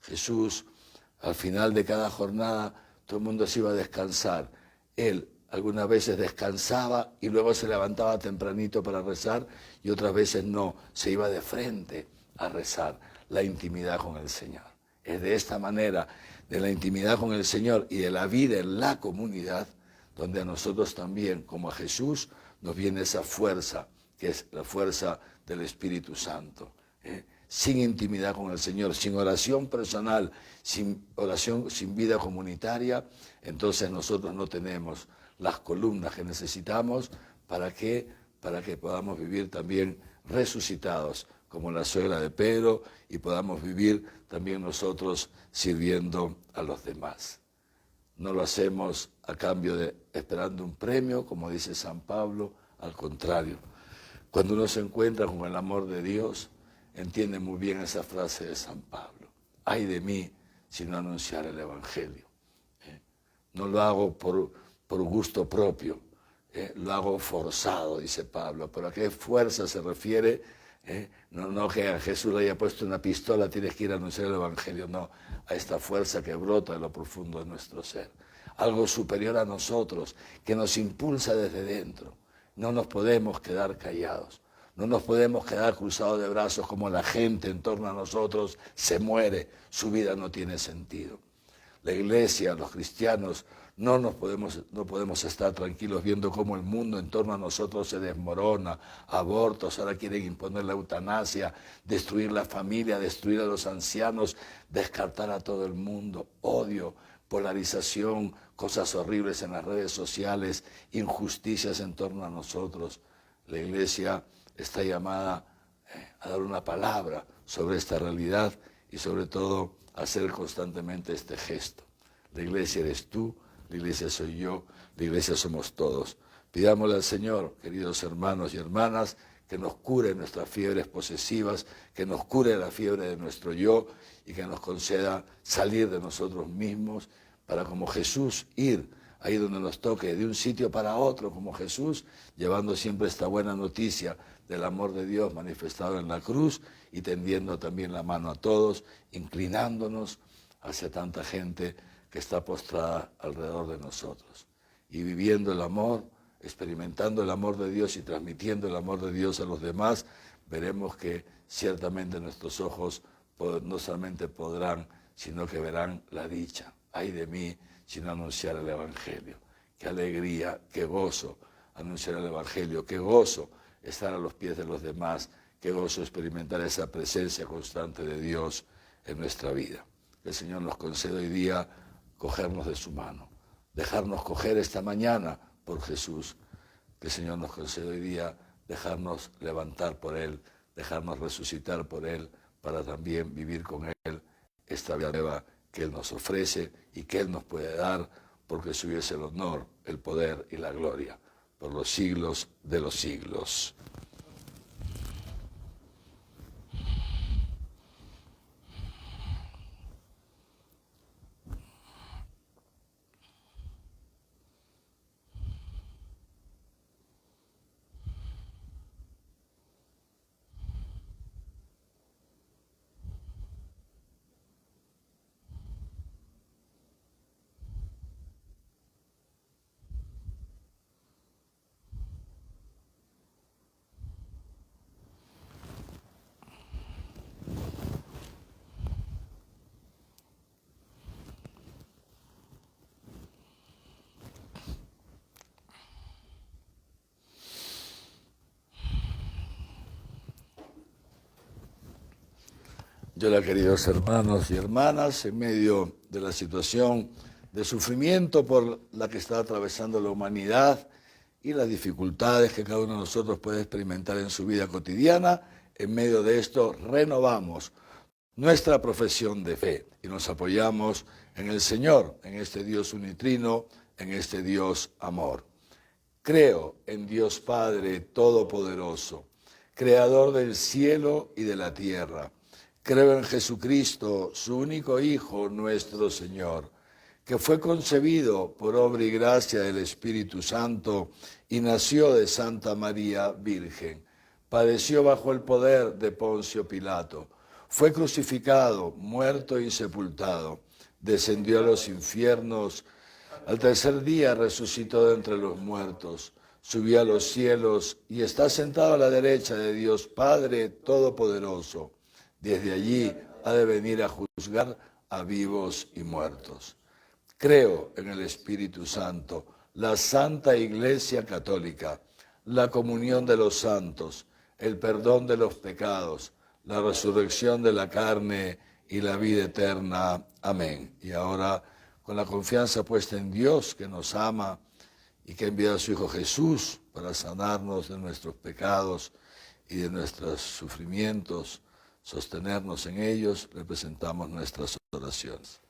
S3: Jesús, al final de cada jornada, todo el mundo se iba a descansar. Él algunas veces descansaba y luego se levantaba tempranito para rezar y otras veces no, se iba de frente a rezar. La intimidad con el Señor. Es de esta manera, de la intimidad con el Señor y de la vida en la comunidad, donde a nosotros también, como a Jesús, nos viene esa fuerza, que es la fuerza del Espíritu Santo. Sin intimidad con el Señor, sin oración personal, sin oración, sin vida comunitaria, entonces nosotros no tenemos las columnas que necesitamos para que podamos vivir también resucitados, como la suegra de Pedro, y podamos vivir también nosotros sirviendo a los demás. No lo hacemos a cambio de esperando un premio, como dice San Pablo, al contrario. Cuando uno se encuentra con el amor de Dios, entiende muy bien esa frase de San Pablo. Ay de mí si no anunciar el Evangelio. No lo hago por gusto propio, lo hago forzado, dice Pablo. ¿Pero a qué fuerza se refiere? No que a Jesús le haya puesto una pistola, tienes que ir a anunciar el Evangelio, no, a esta fuerza que brota de lo profundo de nuestro ser. Algo superior a nosotros, que nos impulsa desde dentro. No nos podemos quedar callados, no nos podemos quedar cruzados de brazos como la gente en torno a nosotros se muere, su vida no tiene sentido. La Iglesia, los cristianos, no podemos estar tranquilos viendo cómo el mundo en torno a nosotros se desmorona, abortos, ahora quieren imponer la eutanasia, destruir la familia, destruir a los ancianos, descartar a todo el mundo, odio, polarización, cosas horribles en las redes sociales, injusticias en torno a nosotros. La Iglesia está llamada a dar una palabra sobre esta realidad y sobre todo a hacer constantemente este gesto. La Iglesia eres tú, la Iglesia soy yo, la Iglesia somos todos. Pidámosle al Señor, queridos hermanos y hermanas, que nos cure nuestras fiebres posesivas, que nos cure la fiebre de nuestro yo y que nos conceda salir de nosotros mismos para, como Jesús, ir ahí donde nos toque, de un sitio para otro, como Jesús, llevando siempre esta buena noticia del amor de Dios manifestado en la cruz y tendiendo también la mano a todos, inclinándonos hacia tanta gente que está postrada alrededor de nosotros. Y viviendo el amor, experimentando el amor de Dios y transmitiendo el amor de Dios a los demás, veremos que ciertamente nuestros ojos no solamente podrán, sino que verán la dicha. Ay de mí si no anunciar el Evangelio. Qué alegría, qué gozo anunciar el Evangelio, qué gozo estar a los pies de los demás. Qué gozo experimentar esa presencia constante de Dios en nuestra vida. Que el Señor nos conceda hoy día cogernos de su mano, dejarnos coger esta mañana por Jesús. Que el Señor nos conceda hoy día dejarnos levantar por Él, dejarnos resucitar por Él, para también vivir con Él esta vida nueva que Él nos ofrece y que Él nos puede dar, porque suyo es el honor, el poder y la gloria, por los siglos de los siglos. Yo, queridos hermanos y hermanas, en medio de la situación de sufrimiento por la que está atravesando la humanidad y las dificultades que cada uno de nosotros puede experimentar en su vida cotidiana, en medio de esto renovamos nuestra profesión de fe y nos apoyamos en el Señor, en este Dios unitrino, en este Dios amor. Creo en Dios Padre Todopoderoso, Creador del cielo y de la tierra. Creo en Jesucristo, su único Hijo, nuestro Señor, que fue concebido por obra y gracia del Espíritu Santo y nació de Santa María Virgen. Padeció bajo el poder de Poncio Pilato. Fue crucificado, muerto y sepultado. Descendió a los infiernos. Al tercer día resucitó de entre los muertos. Subió a los cielos y está sentado a la derecha de Dios Padre Todopoderoso. Desde allí ha de venir a juzgar a vivos y muertos. Creo en el Espíritu Santo, la Santa Iglesia Católica, la comunión de los santos, el perdón de los pecados, la resurrección de la carne y la vida eterna. Amén. Y ahora, con la confianza puesta en Dios, que nos ama y que ha enviado a su Hijo Jesús para sanarnos de nuestros pecados y de nuestros sufrimientos, sostenernos en ellos, representamos nuestras oraciones.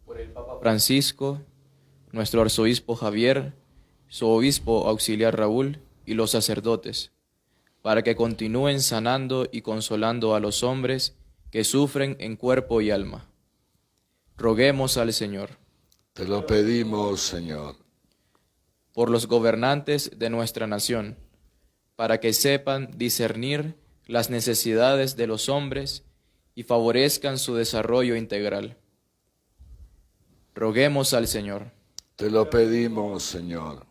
S5: Por el Papa Francisco, nuestro arzobispo Javier, su obispo auxiliar Raúl y los sacerdotes, para que continúen sanando y consolando a los hombres que sufren en cuerpo y alma. Roguemos al Señor.
S3: Te lo pedimos, Señor.
S5: Por los gobernantes de nuestra nación, para que sepan discernir las necesidades de los hombres y favorezcan su desarrollo integral. Roguemos al Señor.
S3: Te lo pedimos, Señor.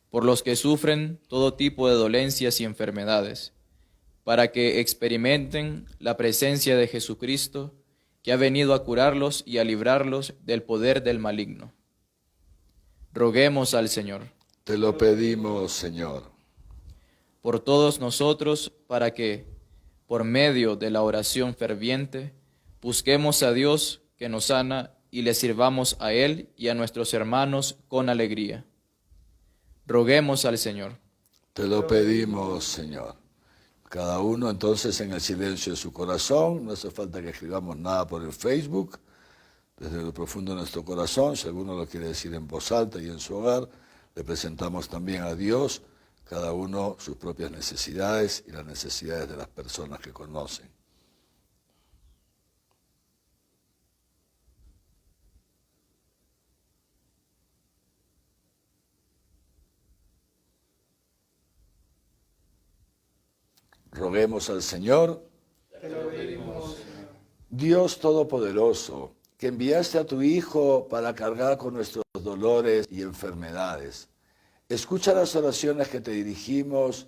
S5: Por los que sufren todo tipo de dolencias y enfermedades, para que experimenten la presencia de Jesucristo, que ha venido a curarlos y a librarlos del poder del maligno. Roguemos al Señor.
S3: Te lo pedimos, Señor.
S5: Por todos nosotros, para que, por medio de la oración ferviente, busquemos a Dios que nos sana y le sirvamos a Él y a nuestros hermanos con alegría. Roguemos al Señor.
S3: Te lo pedimos, Señor. Cada uno entonces en el silencio de su corazón, no hace falta que escribamos nada por el Facebook, desde lo profundo de nuestro corazón, si alguno lo quiere decir en voz alta y en su hogar, le presentamos también a Dios, cada uno sus propias necesidades y las necesidades de las personas que conocen. Roguemos al Señor.
S4: Te lo pedimos.
S3: Dios Todopoderoso, que enviaste a tu Hijo para cargar con nuestros dolores y enfermedades, escucha las oraciones que te dirigimos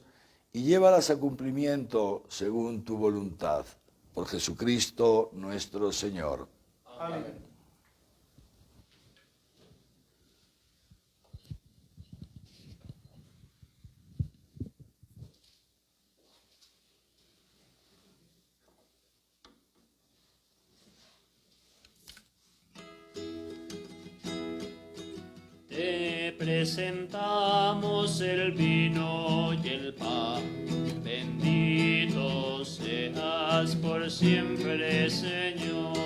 S3: y llévalas a cumplimiento según tu voluntad. Por Jesucristo nuestro Señor.
S4: Amén.
S2: Te presentamos el vino y el pan. Bendito seas por siempre, Señor.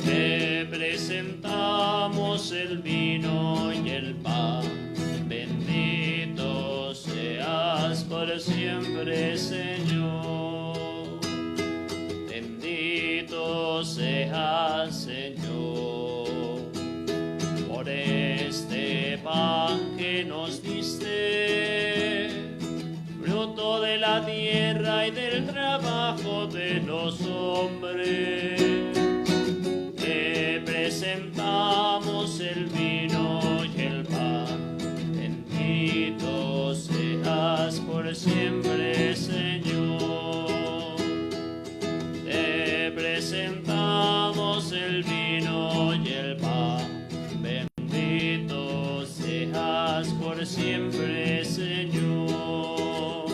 S2: Te presentamos el vino y el pan. Bendito seas por siempre, Señor. Bendito seas, Señor. Por este pan que nos diste, fruto de la tierra y del trabajo de los hombres, te presentamos el vino y el pan. Bendito seas por siempre, Señor. Te presentamos el vino y el pan. Bendito seas por siempre, Señor.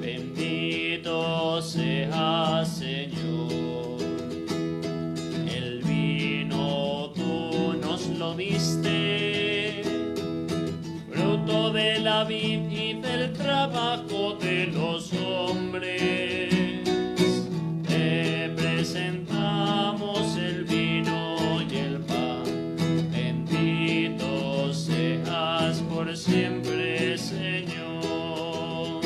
S2: Bendito seas, Señor. El vino tú nos lo diste, fruto de la vid y del trabajo de los hombres. Te presentamos el vino y el pan. Bendito seas por siempre, Señor.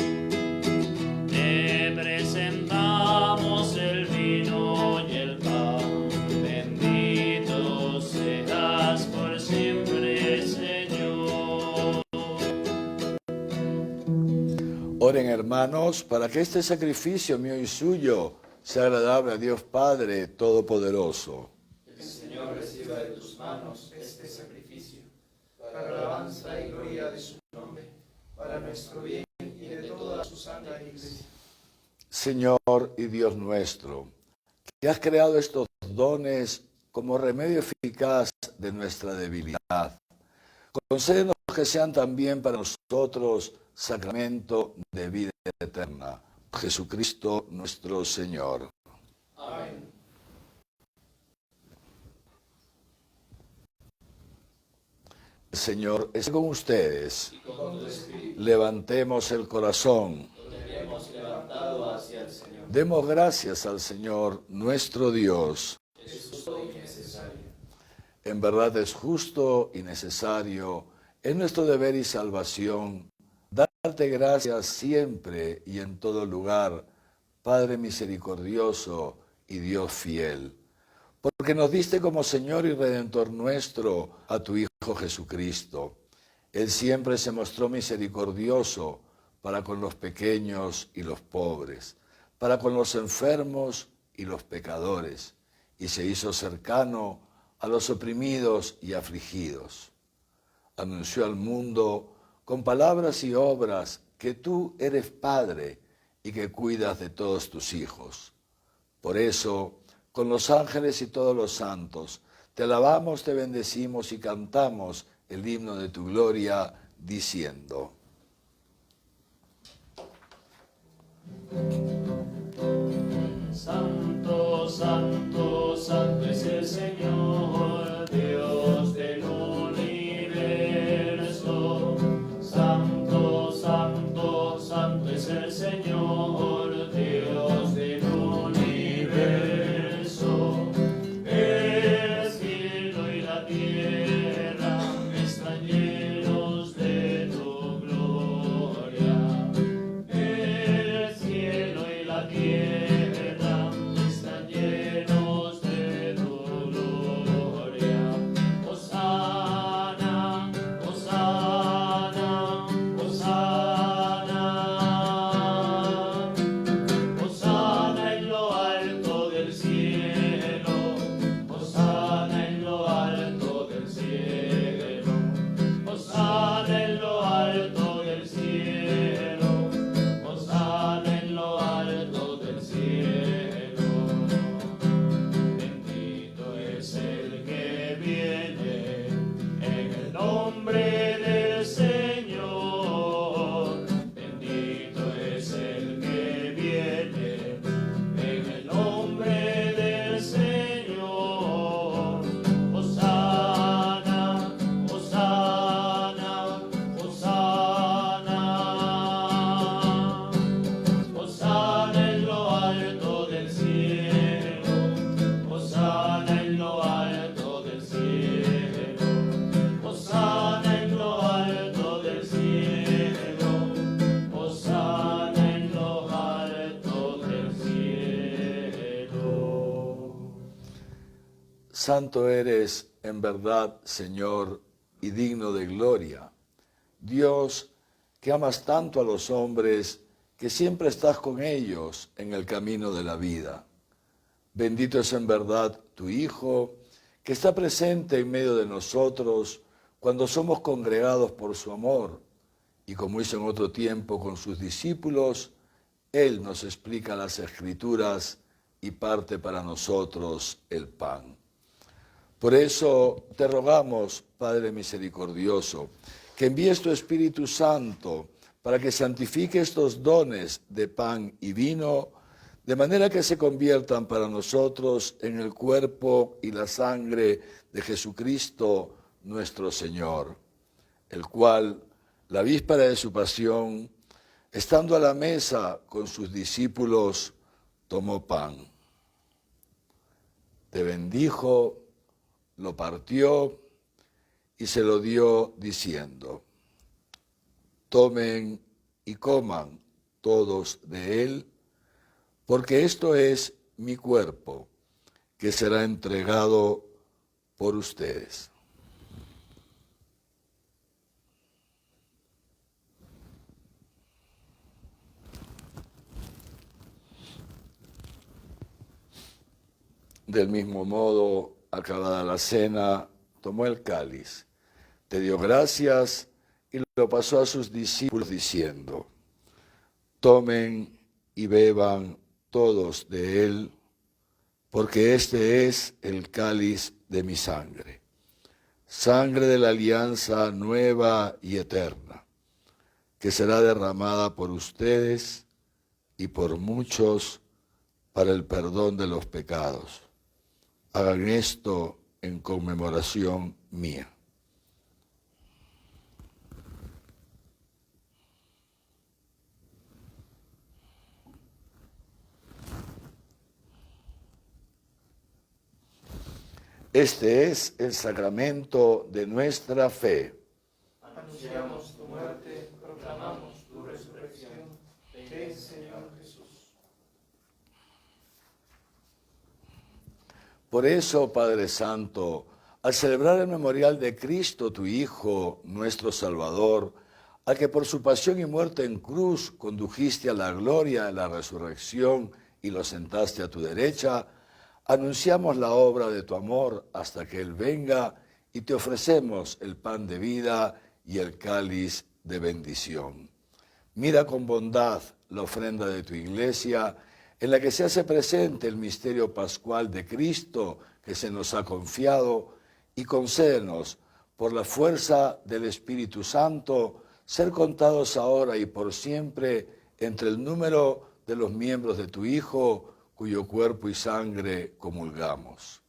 S2: Te presentamos el vino y el pan. Bendito seas por siempre, Señor.
S3: Oren, hermanos, para que este sacrificio mío y suyo sea agradable a Dios Padre Todopoderoso.
S5: El Señor reciba de tus manos este sacrificio, para alabanza y gloria de su nombre, para nuestro bien y de toda su santa iglesia.
S3: Señor y Dios nuestro, que has creado estos dones como remedio eficaz de nuestra debilidad, concédenos que sean también para nosotros sacramento de vida eterna. Jesucristo nuestro Señor.
S5: Amén.
S3: El Señor esté con ustedes.
S5: Y con tu espíritu,
S3: Levantemos el corazón.
S5: lo tenemos levantado hacia el Señor.
S3: Demos gracias al Señor nuestro Dios.
S5: Es justo y necesario.
S3: En verdad es justo y necesario, es nuestro deber y salvación, darte gracias siempre y en todo lugar, Padre misericordioso y Dios fiel, porque nos diste como Señor y Redentor nuestro a tu Hijo Jesucristo. Él siempre se mostró misericordioso para con los pequeños y los pobres, para con los enfermos y los pecadores, y se hizo cercano a los oprimidos y afligidos. Anunció al mundo con palabras y obras que tú eres Padre y que cuidas de todos tus hijos. Por eso, con los ángeles y todos los santos, te alabamos, te bendecimos y cantamos el himno de tu gloria, diciendo:
S2: Santo, santo, santo es el Señor, Dios del universo. Santo, santo, santo es el Señor, Dios del universo. El cielo y la tierra están llenos de tu gloria. El cielo y la tierra están llenos de tu gloria. Hosana, Hosana, Hosana. Hosana
S3: Santo eres en verdad, Señor, y digno de gloria. Dios, que amas tanto a los hombres, que siempre estás con ellos en el camino de la vida. Bendito es en verdad tu Hijo, que está presente en medio de nosotros cuando somos congregados por su amor. Y como hizo en otro tiempo con sus discípulos, Él nos explica las Escrituras y parte para nosotros el pan. Por eso te rogamos, Padre misericordioso, que envíes tu Espíritu Santo para que santifique estos dones de pan y vino, de manera que se conviertan para nosotros en el cuerpo y la sangre de Jesucristo nuestro Señor, el cual, la víspera de su pasión, estando a la mesa con sus discípulos, tomó pan. Te bendijo, lo partió y se lo dio diciendo: tomen y coman todos de él, porque esto es mi cuerpo, que será entregado por ustedes. Del mismo modo, acabada la cena, tomó el cáliz, te dio gracias y lo pasó a sus discípulos diciendo: tomen y beban todos de él, porque este es el cáliz de mi sangre, sangre de la alianza nueva y eterna, que será derramada por ustedes y por muchos para el perdón de los pecados. Hagan esto en conmemoración mía. Este es el sacramento de nuestra fe.
S4: Anunciamos tu muerte, proclamamos tu resurrección. Ven, Señor Jesús.
S3: Por eso, Padre Santo, al celebrar el memorial de Cristo, tu Hijo, nuestro Salvador, al que por su pasión y muerte en cruz condujiste a la gloria de la resurrección y lo sentaste a tu derecha, anunciamos la obra de tu amor hasta que Él venga y te ofrecemos el pan de vida y el cáliz de bendición. Mira con bondad la ofrenda de tu Iglesia, en la que se hace presente el misterio pascual de Cristo que se nos ha confiado, y concédenos, por la fuerza del Espíritu Santo, ser contados ahora y por siempre entre el número de los miembros de tu Hijo, cuyo cuerpo y sangre comulgamos.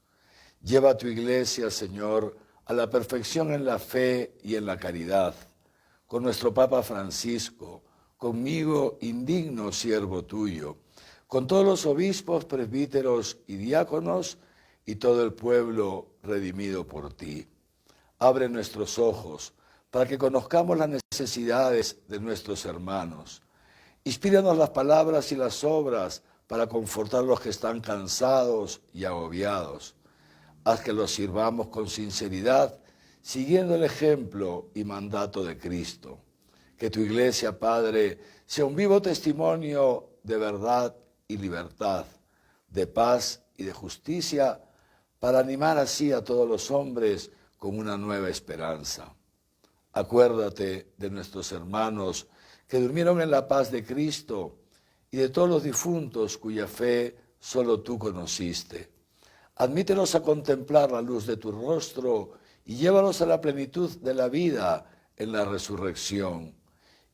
S3: Lleva a tu Iglesia, Señor, a la perfección en la fe y en la caridad, con nuestro Papa Francisco, conmigo, indigno siervo tuyo, con todos los obispos, presbíteros y diáconos, y todo el pueblo redimido por ti. Abre nuestros ojos para que conozcamos las necesidades de nuestros hermanos. Inspíranos las palabras y las obras para confortar a los que están cansados y agobiados. Haz que los sirvamos con sinceridad, siguiendo el ejemplo y mandato de Cristo. Que tu Iglesia, Padre, sea un vivo testimonio de verdad y libertad, de paz y de justicia, para animar así a todos los hombres con una nueva esperanza. Acuérdate de nuestros hermanos que durmieron en la paz de Cristo y de todos los difuntos cuya fe solo tú conociste. Admítelos a contemplar la luz de tu rostro y llévalos a la plenitud de la vida en la resurrección.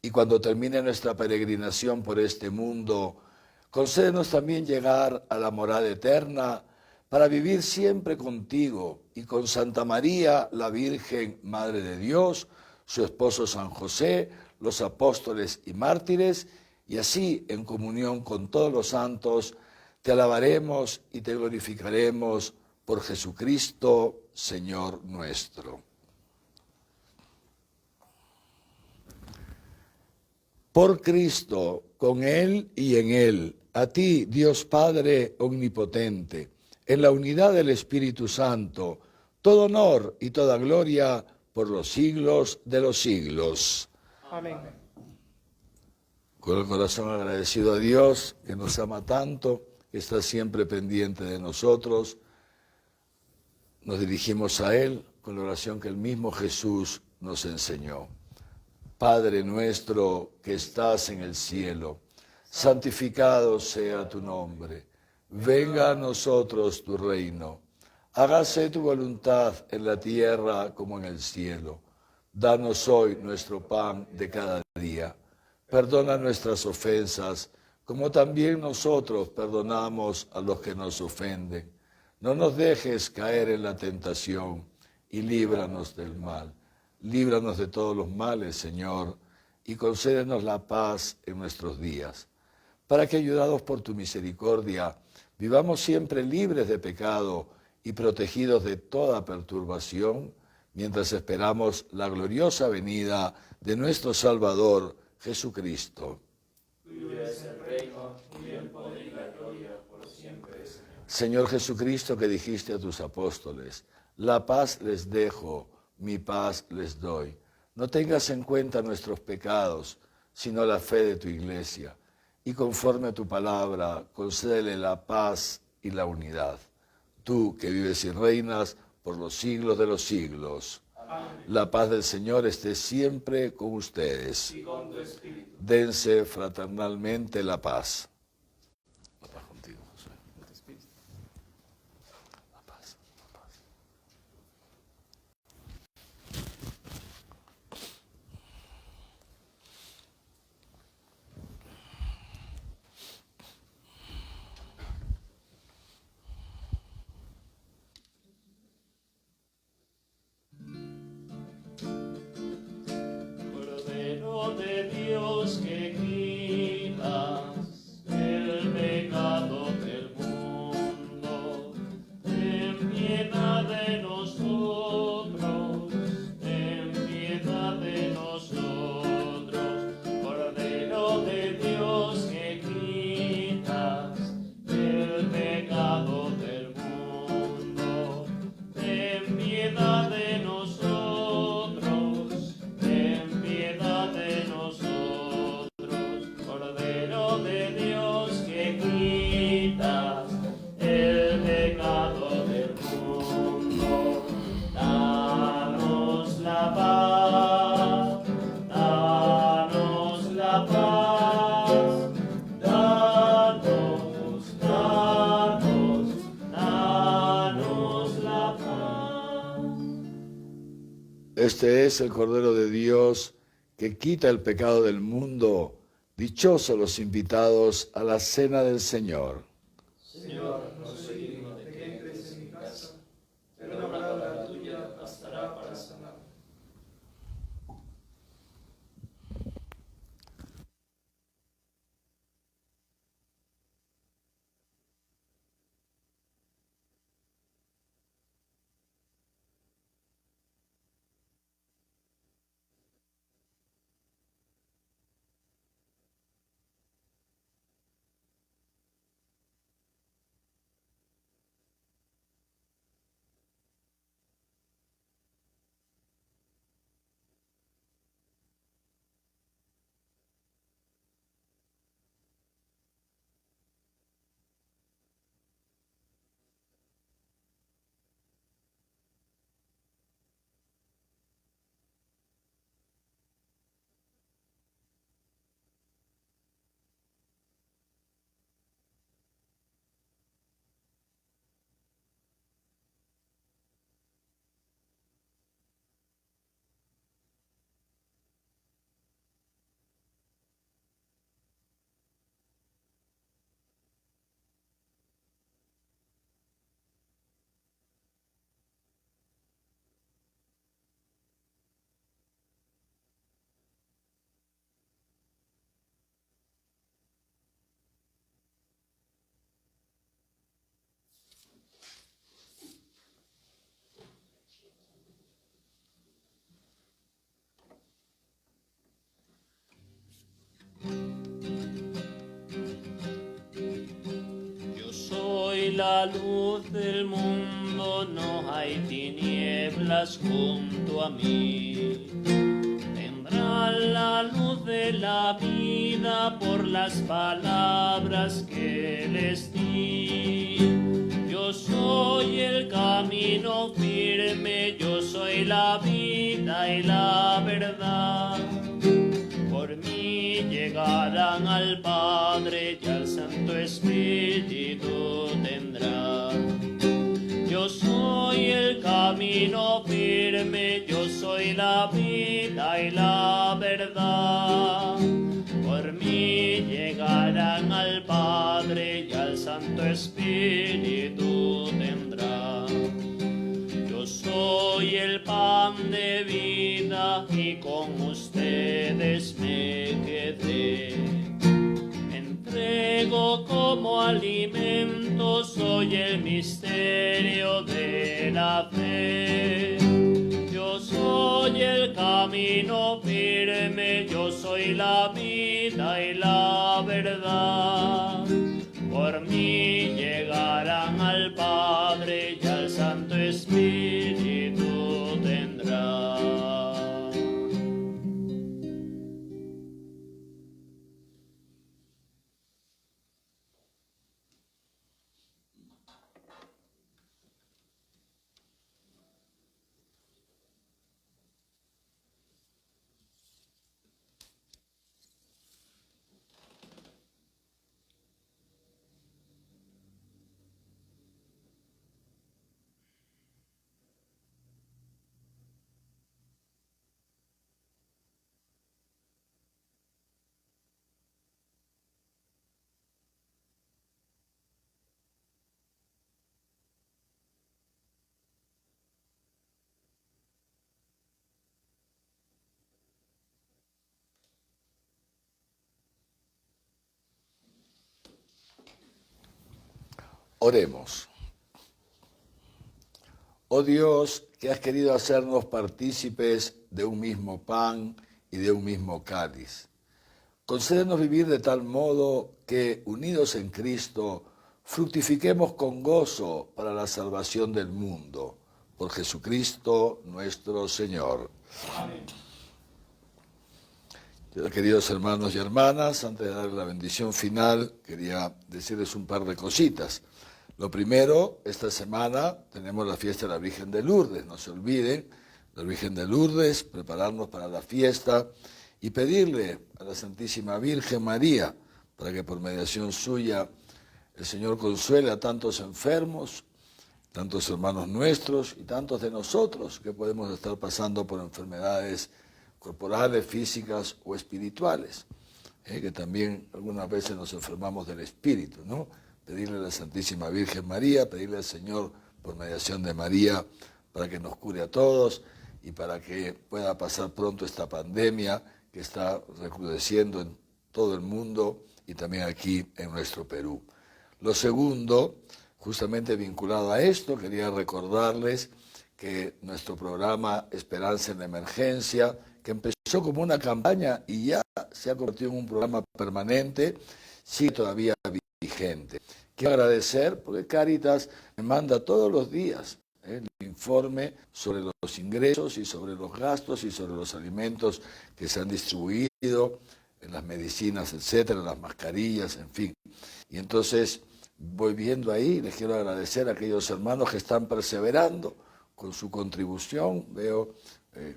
S3: Y cuando termine nuestra peregrinación por este mundo, concédenos también llegar a la morada eterna para vivir siempre contigo y con Santa María, la Virgen, Madre de Dios, su esposo San José, los apóstoles y mártires, y así, en comunión con todos los santos, te alabaremos y te glorificaremos por Jesucristo, Señor nuestro. Por Cristo, con Él y en Él, a ti, Dios Padre omnipotente, en la unidad del Espíritu Santo, todo honor y toda gloria por los siglos de los siglos.
S4: Amén.
S3: Con el corazón agradecido a Dios, que nos ama tanto, que está siempre pendiente de nosotros, nos dirigimos a Él con la oración que el mismo Jesús nos enseñó. Padre nuestro que estás en el cielo, santificado sea tu nombre. Venga a nosotros tu reino. Hágase tu voluntad en la tierra como en el cielo. Danos hoy nuestro pan de cada día. Perdona nuestras ofensas, como también nosotros perdonamos a los que nos ofenden. No nos dejes caer en la tentación y líbranos del mal. Líbranos de todos los males, Señor, y concédenos la paz en nuestros días, para que, ayudados por tu misericordia, vivamos siempre libres de pecado y protegidos de toda perturbación, mientras esperamos la gloriosa venida de nuestro Salvador, Jesucristo. Señor Jesucristo, que dijiste a tus apóstoles, la paz les dejo, mi paz les doy. No tengas en cuenta nuestros pecados, sino la fe de tu iglesia. Y conforme a tu palabra, concédele la paz y la unidad. Tú que vives y reinas por los siglos de los siglos. Amén. La paz del Señor esté siempre con ustedes. Y con tu espíritu. Dense fraternalmente la paz. La paz contigo, José. La paz, la paz.
S2: Cordero de Dios que quitas el pecado del mundo, ten piedad de nosotros, ten piedad de nosotros. Cordero de Dios que quitas el pecado del mundo, ten piedad de nosotros. Ten piedad de nosotros, Cordero de Dios que quitas el pecado del mundo. Danos la paz, danos la paz, danos la paz.
S3: Este es el Cordero de Dios que quita el pecado del mundo. Dichosos los invitados a la cena del Señor.
S2: Señor, no soy digno de que entres en mi casa, pero una palabra tuya bastará para sanar.
S1: la luz del mundo, no hay tinieblas junto a mí. Tendrán la luz de la vida por las palabras que les di. Yo soy el camino firme, yo soy la vida y la verdad. Por mí llegarán al Padre y al Santo Espíritu tendrán. Yo soy el camino firme, yo soy la vida y la verdad. Por mí llegarán al Padre y al Santo Espíritu tendrán. Yo soy el pan de vida y con ustedes me quedé. Me entrego como alimento, soy el misterio de la fe. Yo soy el camino firme, yo soy la vida y la verdad. Por mí llegarán al Padre y al Santo Espíritu tendrán.
S3: Oremos. Oh Dios, que has querido hacernos partícipes de un mismo pan y de un mismo cáliz, concédenos vivir de tal modo que, unidos en Cristo, fructifiquemos con gozo para la salvación del mundo. Por Jesucristo nuestro Señor. Amén. Queridos hermanos y hermanas, antes de dar la bendición final, quería decirles un par de cositas. Lo primero, esta semana tenemos la fiesta de la Virgen de Lourdes. No se olviden, la Virgen de Lourdes, prepararnos para la fiesta y pedirle a la Santísima Virgen María para que por mediación suya el Señor consuele a tantos enfermos, tantos hermanos nuestros y tantos de nosotros que podemos estar pasando por enfermedades corporales, físicas o espirituales, que también algunas veces nos enfermamos del espíritu, ¿no? Pedirle a la Santísima Virgen María, pedirle al Señor por mediación de María para que nos cure a todos y para que pueda pasar pronto esta pandemia que está recrudeciendo en todo el mundo y también aquí en nuestro Perú. Lo segundo, justamente vinculado a esto, quería recordarles que nuestro programa Esperanza en la Emergencia, que empezó como una campaña y ya se ha convertido en un programa permanente, sigue todavía vigente. Quiero agradecer porque Cáritas me manda todos los días el informe sobre los ingresos y sobre los gastos y sobre los alimentos que se han distribuido, en las medicinas, etcétera, las mascarillas, en fin. Y entonces voy viendo ahí, les quiero agradecer a aquellos hermanos que están perseverando con su contribución. Veo,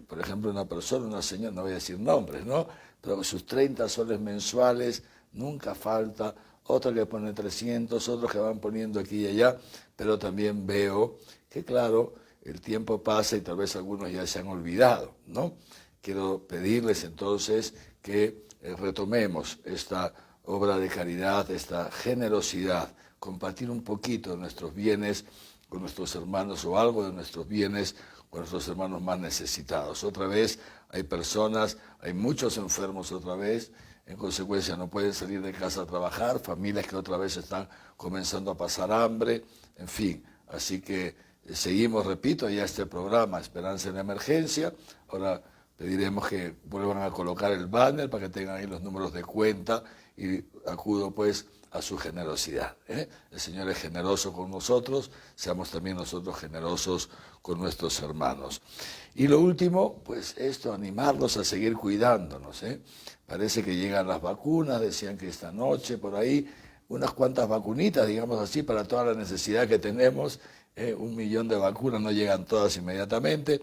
S3: por ejemplo, una persona, una señora, no voy a decir nombres, ¿no? Pero sus 30 soles mensuales, nunca falta. Otros que ponen 300, otros que van poniendo aquí y allá, pero también veo que, claro, el tiempo pasa y tal vez algunos ya se han olvidado, ¿no? Quiero pedirles entonces que retomemos esta obra de caridad, esta generosidad, compartir un poquito de nuestros bienes con nuestros hermanos o algo de nuestros bienes con nuestros hermanos más necesitados. Otra vez hay personas, hay muchos enfermos otra vez, en consecuencia no pueden salir de casa a trabajar, familias que otra vez están comenzando a pasar hambre, en fin. Así que seguimos, repito, ya este programa Esperanza en la Emergencia. Ahora pediremos que vuelvan a colocar el banner para que tengan ahí los números de cuenta y acudo pues a su generosidad. El Señor es generoso con nosotros, seamos también nosotros generosos con nuestros hermanos. Y lo último, pues esto, animarlos a seguir cuidándonos. Parece que llegan las vacunas, decían que esta noche por ahí, unas cuantas vacunitas, digamos así, para toda la necesidad que tenemos. 1 millón de vacunas, no llegan todas inmediatamente,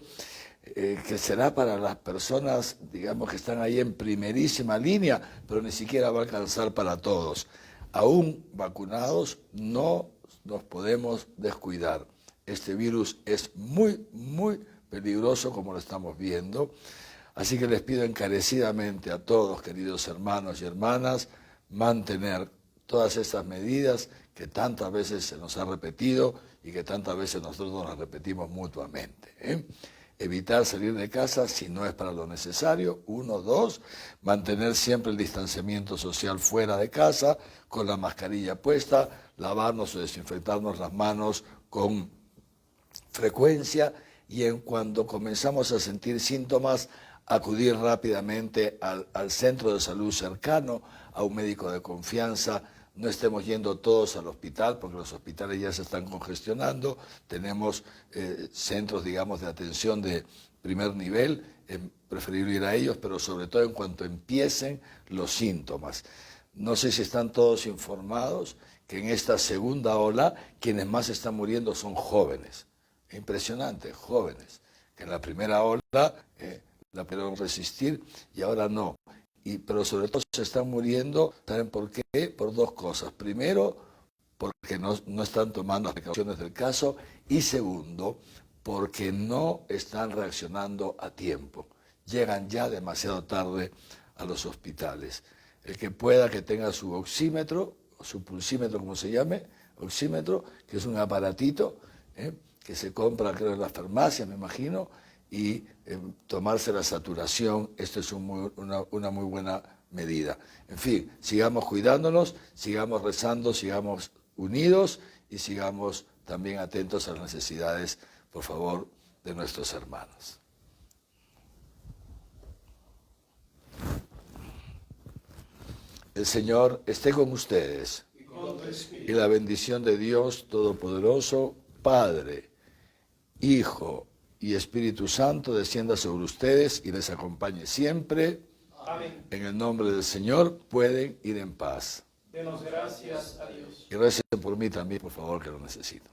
S3: que será para las personas, digamos, que están ahí en primerísima línea, pero ni siquiera va a alcanzar para todos. Aún vacunados, no nos podemos descuidar. Este virus es muy, muy peligroso, como lo estamos viendo. Así que les pido encarecidamente a todos, queridos hermanos y hermanas, mantener todas estas medidas que tantas veces se nos ha repetido y que tantas veces nosotros nos repetimos mutuamente. Evitar salir de casa si no es para lo necesario. 1, 2, mantener siempre el distanciamiento social fuera de casa, con la mascarilla puesta, lavarnos o desinfectarnos las manos con frecuencia, y en cuando comenzamos a sentir síntomas, acudir rápidamente al centro de salud cercano, a un médico de confianza. No estemos yendo todos al hospital, porque los hospitales ya se están congestionando. Tenemos centros, digamos, de atención de primer nivel, preferible ir a ellos, pero sobre todo en cuanto empiecen los síntomas. No sé si están todos informados que en esta segunda ola quienes más están muriendo son jóvenes. Impresionante, jóvenes, que en la primera ola la pudieron resistir y ahora no. Pero sobre todo se están muriendo, ¿saben por qué? Por 2 cosas. Primero, porque no están tomando las precauciones del caso, y segundo, porque no están reaccionando a tiempo. Llegan ya demasiado tarde a los hospitales. El que pueda, que tenga su oxímetro, o su pulsímetro, como se llame, oxímetro, que es un aparatito que se compra, creo, en las farmacias, me imagino, y tomarse la saturación. Esto es una muy buena medida. En fin, sigamos cuidándonos, sigamos rezando, sigamos unidos y sigamos también atentos a las necesidades, por favor, de nuestros hermanos. El Señor esté con ustedes, y la bendición de Dios Todopoderoso, Padre, Hijo y Espíritu Santo, descienda sobre ustedes y les acompañe siempre.
S2: Amén.
S3: En el nombre del Señor pueden ir en paz.
S2: Demos gracias a Dios.
S3: Y recen por mí también, por favor, que lo necesito.